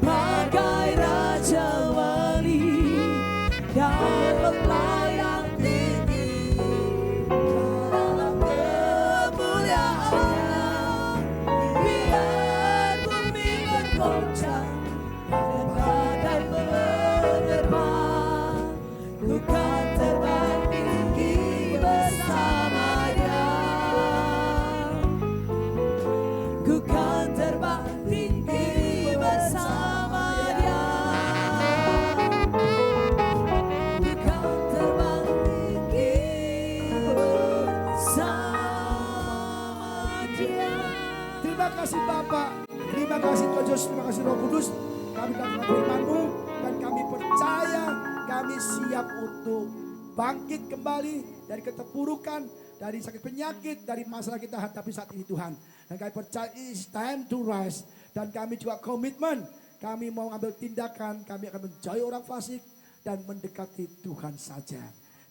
bagai Raja Wali dan melayang tinggi dalam kemuliaannya. Biar bumi bergoncang dan badai menerpa, ku kan ini siap untuk bangkit kembali dari keterpurukan, dari sakit penyakit, dari masalah kita hadapi saat ini Tuhan. Dan kami percaya it's time to rise. Dan kami juga komitmen, kami mau ambil tindakan, kami akan menjauhi orang fasik dan mendekati Tuhan saja.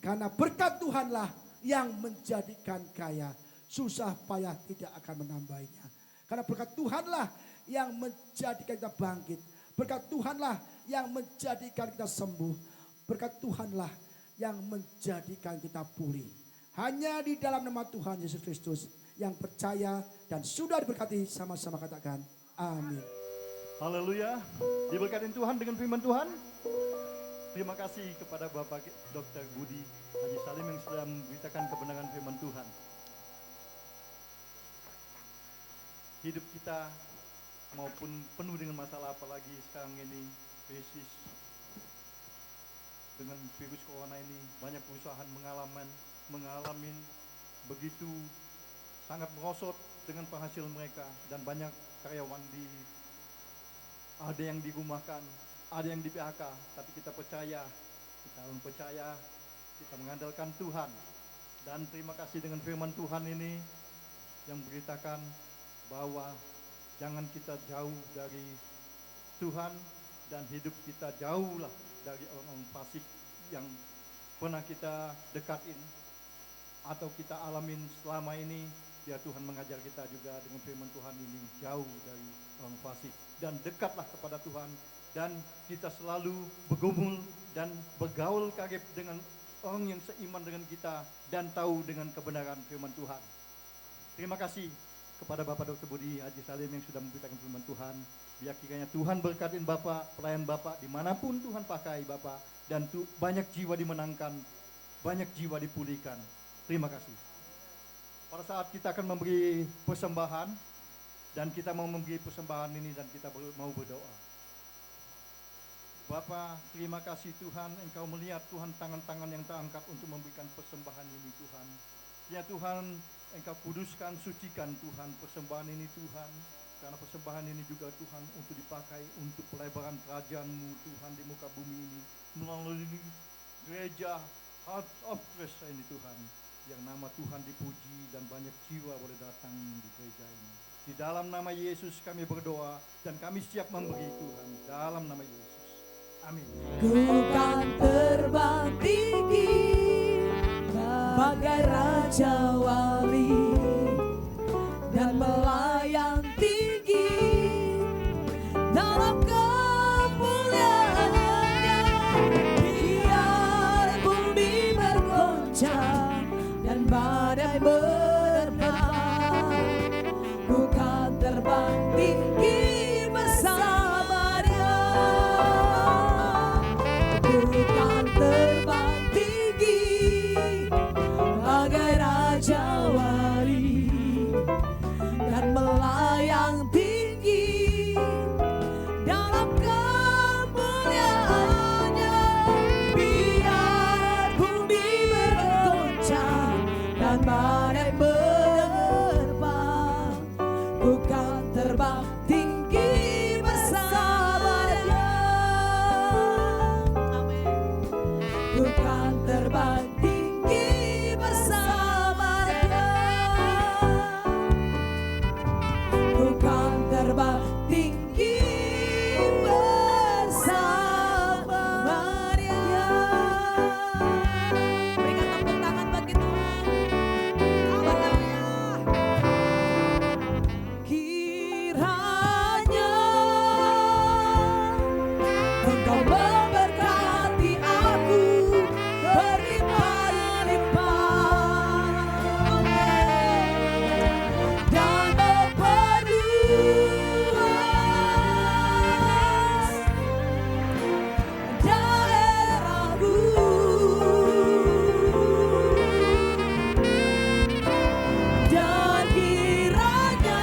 Karena berkat Tuhanlah yang menjadikan kaya, susah payah tidak akan menambahinya. Karena berkat Tuhanlah yang menjadikan kita bangkit. Berkat Tuhanlah yang menjadikan kita sembuh. Berkat Tuhanlah yang menjadikan kita pulih. Hanya di dalam nama Tuhan Yesus Kristus yang percaya dan sudah diberkati, sama-sama katakan amin. Haleluya. Diberkatin Tuhan dengan firman Tuhan. Terima kasih kepada Bapak Dr. Budi Haji Salim yang sudah memberitakan kebenaran firman Tuhan. Hidup kita maupun penuh dengan masalah, apalagi sekarang ini krisis dengan virus corona ini, banyak perusahaan mengalami begitu sangat merosot dengan penghasilan mereka, dan banyak karyawan ada yang dirumahkan, ada yang di PHK. Tapi kita percaya, kita mengandalkan Tuhan. Dan terima kasih dengan firman Tuhan ini yang beritakan bahwa jangan kita jauh dari Tuhan, dan hidup kita jauhlah dari orang-orang fasik yang pernah kita dekatin atau kita alamin selama ini. Biar Tuhan mengajar kita juga dengan firman Tuhan ini, jauh dari orang fasik dan dekatlah kepada Tuhan, dan kita selalu bergumul dan bergaul karib dengan orang yang seiman dengan kita dan tahu dengan kebenaran firman Tuhan. Terima kasih kepada Bapak Dr. Budi Haji Salim yang sudah memberitakan firman Tuhan. Biar kiranya Tuhan berkatin Bapak, pelayan Bapak dimanapun Tuhan pakai Bapak, dan banyak jiwa dimenangkan, banyak jiwa dipulihkan. Terima kasih. Pada saat kita akan memberi persembahan, dan kita mau memberi persembahan ini dan kita mau berdoa. Bapa, terima kasih Tuhan, Engkau melihat Tuhan tangan-tangan yang terangkat untuk memberikan persembahan ini Tuhan. Ya Tuhan, Engkau kuduskan, sucikan Tuhan persembahan ini Tuhan. Karena persembahan ini juga Tuhan untuk dipakai untuk pelebaran kerajaan-Mu Tuhan di muka bumi ini. Melalui gereja Heart of Christ ini Tuhan. Yang nama Tuhan dipuji dan banyak jiwa boleh datang di gereja ini. Di dalam nama Yesus kami berdoa dan kami siap memberi Tuhan. Dalam nama Yesus. Amin. Ku kan terbang tinggi bagai Raja Wali dan melayang tinggi dalam kemuliaan-Nya. Biar bumi bergoncang dan badai menerpa, ku kan terbang tinggi bersama-Nya. Ku kan terbang tinggi bagai Raja Wali dan melayang tinggi dalam kemuliaan-Nya. Biar bumi bergoncang dan badai menerpa, ku kan terbang tinggi bersama-Nya. Amin. Ku kan terbang tinggi bersama-Nya. Ku kan terbang tinggi bersama-Nya. Berikan tepuk tangan bagi Tuhan. Haleluya. Kiranya Engkau memberkati aku berlimpah-limpah, dan memperluas daerahku. Dan kiranya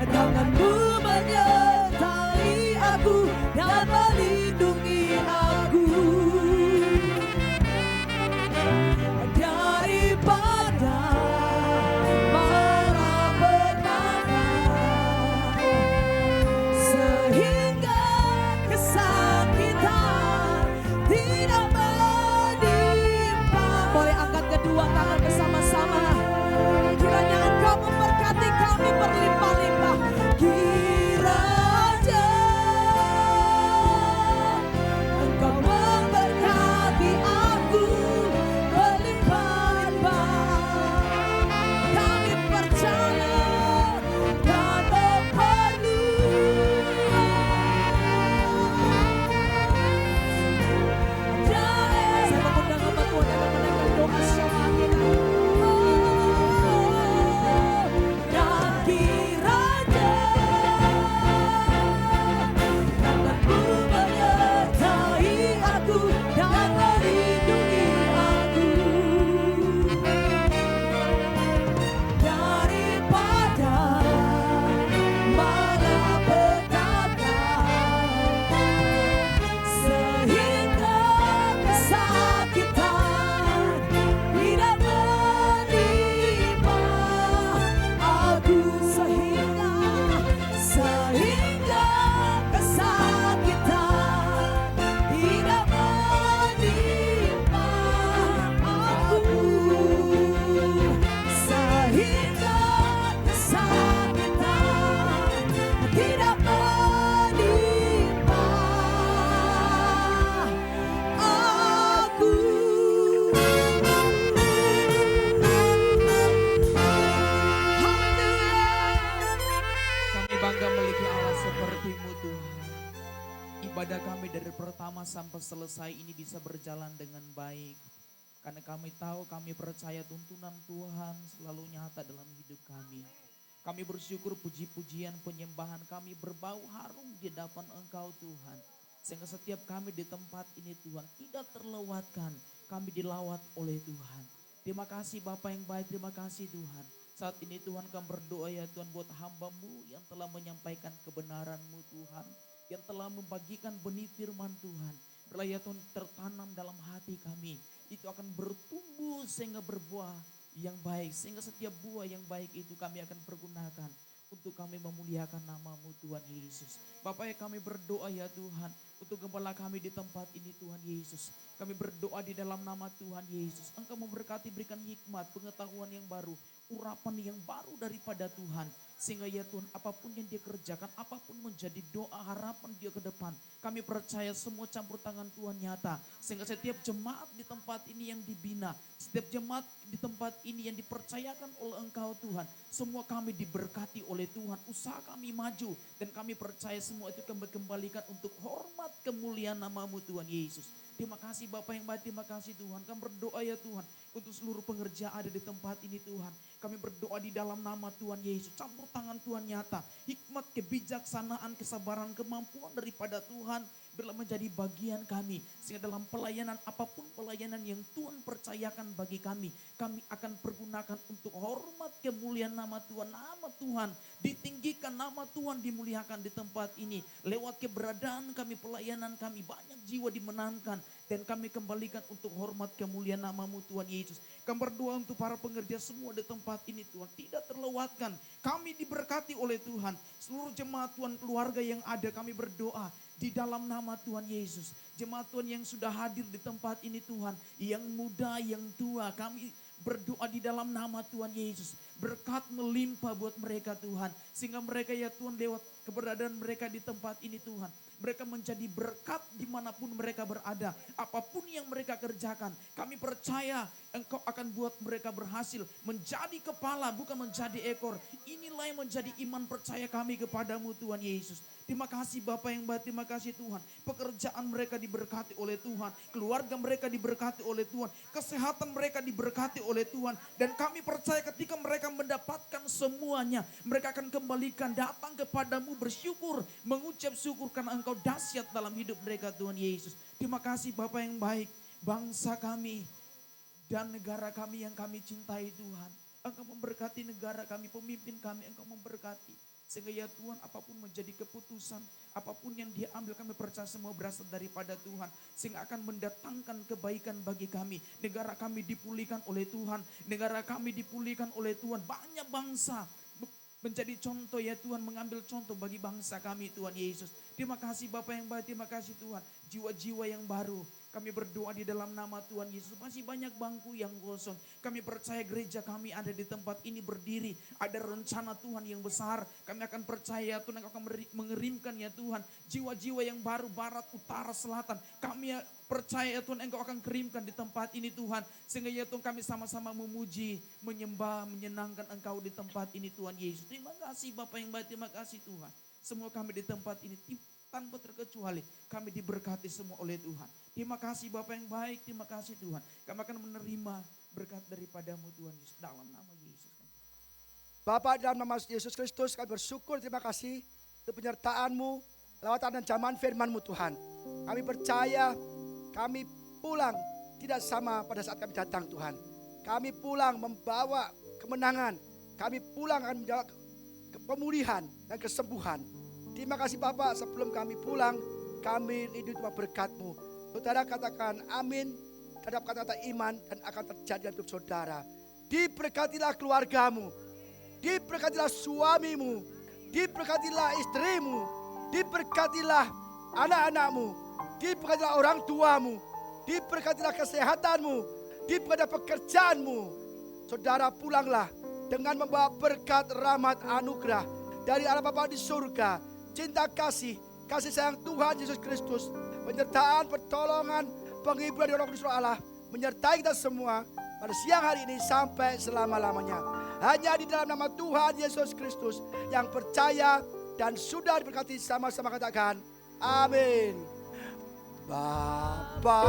tangan-Mu menyertai aku dan melindungi aku daripada malapetaka, sehingga kesakitan ibadah kami dari pertama sampai selesai ini bisa berjalan dengan baik. Karena kami tahu, kami percaya tuntunan Tuhan selalu nyata dalam hidup kami. Kami bersyukur puji-pujian penyembahan kami berbau harum di hadapan Engkau Tuhan. Sehingga setiap kami di tempat ini Tuhan tidak terlewatkan, kami dilawat oleh Tuhan. Terima kasih Bapa yang baik, terima kasih Tuhan. Saat ini Tuhan kami berdoa ya Tuhan buat hamba-Mu yang telah menyampaikan kebenaran-Mu Tuhan. Yang telah membagikan benih firman Tuhan. Biarlah ya Tuhan tertanam dalam hati kami. Itu akan bertumbuh sehingga berbuah yang baik. Sehingga setiap buah yang baik itu kami akan pergunakan untuk kami memuliakan nama-Mu Tuhan Yesus. Bapak ya kami berdoa ya Tuhan untuk gembala kami di tempat ini Tuhan Yesus. Kami berdoa di dalam nama Tuhan Yesus. Engkau memberkati, berikan hikmat, pengetahuan yang baru, urapan yang baru daripada Tuhan. Sehingga ya Tuhan apapun yang dia kerjakan, apapun menjadi doa harapan dia ke depan. Kami percaya semua campur tangan Tuhan nyata. Sehingga setiap jemaat di tempat ini yang dibina, setiap jemaat di tempat ini yang dipercayakan oleh Engkau Tuhan. Semua kami diberkati oleh Tuhan, usaha kami maju. Dan kami percaya semua itu kami kembalikan untuk hormat kemuliaan nama-Mu Tuhan Yesus. Terima kasih Bapak yang baik, terima kasih Tuhan. Kami berdoa ya Tuhan untuk seluruh pengerja ada di tempat ini Tuhan. Kami berdoa di dalam nama Tuhan Yesus. Campur tangan Tuhan nyata. Hikmat, kebijaksanaan, kesabaran, kemampuan daripada Tuhan biarlah menjadi bagian kami. Sehingga dalam pelayanan apapun pelayanan yang Tuhan percayakan bagi kami akan pergunakan untuk hormat kemuliaan nama Tuhan. Nama Tuhan ditinggikan, nama Tuhan dimuliakan di tempat ini. Lewat keberadaan kami, pelayanan kami, banyak jiwa dimenangkan. Dan kami kembalikan untuk hormat kemuliaan nama-Mu Tuhan Yesus. Kami berdoa untuk para pengerja semua di tempat ini Tuhan. Tidak terlewatkan. Kami diberkati oleh Tuhan. Seluruh jemaat Tuhan, keluarga yang ada, kami berdoa di dalam nama Tuhan Yesus. Jemaat Tuhan yang sudah hadir di tempat ini Tuhan. Yang muda, yang tua, kami berdoa di dalam nama Tuhan Yesus. Berkat melimpah buat mereka Tuhan. Sehingga mereka ya Tuhan lewat keberadaan mereka di tempat ini Tuhan. Mereka menjadi berkat dimanapun mereka berada. Apapun yang mereka kerjakan. Kami percaya Engkau akan buat mereka berhasil. Menjadi kepala bukan menjadi ekor. Inilah yang menjadi iman percaya kami kepadamu Tuhan Yesus. Terima kasih Bapa yang baik, terima kasih Tuhan. Pekerjaan mereka diberkati oleh Tuhan. Keluarga mereka diberkati oleh Tuhan. Kesehatan mereka diberkati oleh Tuhan. Dan kami percaya ketika mereka mendapatkan semuanya. Mereka akan kembalikan datang kepadamu bersyukur. Mengucap syukur karena Engkau dahsyat dalam hidup mereka Tuhan Yesus. Terima kasih Bapa yang baik. Bangsa kami dan negara kami yang kami cintai Tuhan. Engkau memberkati negara kami, pemimpin kami, Engkau memberkati. Sehingga ya Tuhan apapun menjadi keputusan, apapun yang dia ambil kami percaya semua berasal daripada Tuhan. Sehingga akan mendatangkan kebaikan bagi kami. Negara kami dipulihkan oleh Tuhan, negara kami dipulihkan oleh Tuhan. Banyak bangsa menjadi contoh ya Tuhan, mengambil contoh bagi bangsa kami Tuhan Yesus. Terima kasih Bapa yang baik, terima kasih Tuhan. Jiwa-jiwa yang baru. Kami berdoa di dalam nama Tuhan Yesus. Masih banyak bangku yang kosong. Kami percaya gereja kami ada di tempat ini berdiri. Ada rencana Tuhan yang besar. Kami akan percaya Tuhan Engkau akan mengirimkan ya Tuhan. Jiwa-jiwa yang baru barat, utara, selatan. Kami percaya Tuhan Engkau akan kirimkan di tempat ini Tuhan. Sehingga ya Tuhan kami sama-sama memuji, menyembah, menyenangkan Engkau di tempat ini Tuhan Yesus. Terima kasih Bapa yang baik, terima kasih Tuhan. Semua kami di tempat ini tanpa terkecuali kami diberkati semua oleh Tuhan. Terima kasih Bapa yang baik, terima kasih Tuhan. Kami akan menerima berkat daripada-Mu Tuhan Yesus dalam nama Yesus. Bapak dalam nama Yesus Kristus kami bersyukur, terima kasih untuk penyertaan-Mu, lawatan dan jaman firman-Mu Tuhan. Kami percaya kami pulang tidak sama pada saat kami datang Tuhan. Kami pulang membawa kemenangan, kami pulang akan membawa pemulihan dan kesembuhan. Terima kasih Bapak, sebelum kami pulang, kami rindu cuma berkat-Mu. Saudara katakan amin terhadap kata-kata iman dan akan terjadi dalam hidup saudara. Diberkatilah keluargamu, diberkatilah suamimu, diberkatilah istrimu, diberkatilah anak-anakmu, diberkatilah orang tuamu, diberkatilah kesehatanmu, diberkatilah pekerjaanmu. Saudara pulanglah dengan membawa berkat, rahmat, anugerah dari Allah Bapa di surga. Cinta kasih sayang Tuhan Yesus Kristus, penyertaan, pertolongan, penghiburan dari Roh Kudus Allah menyertai kita semua pada siang hari ini sampai selama-lamanya. Hanya di dalam nama Tuhan Yesus Kristus yang percaya dan sudah diberkati, sama-sama katakan Amin. Bapa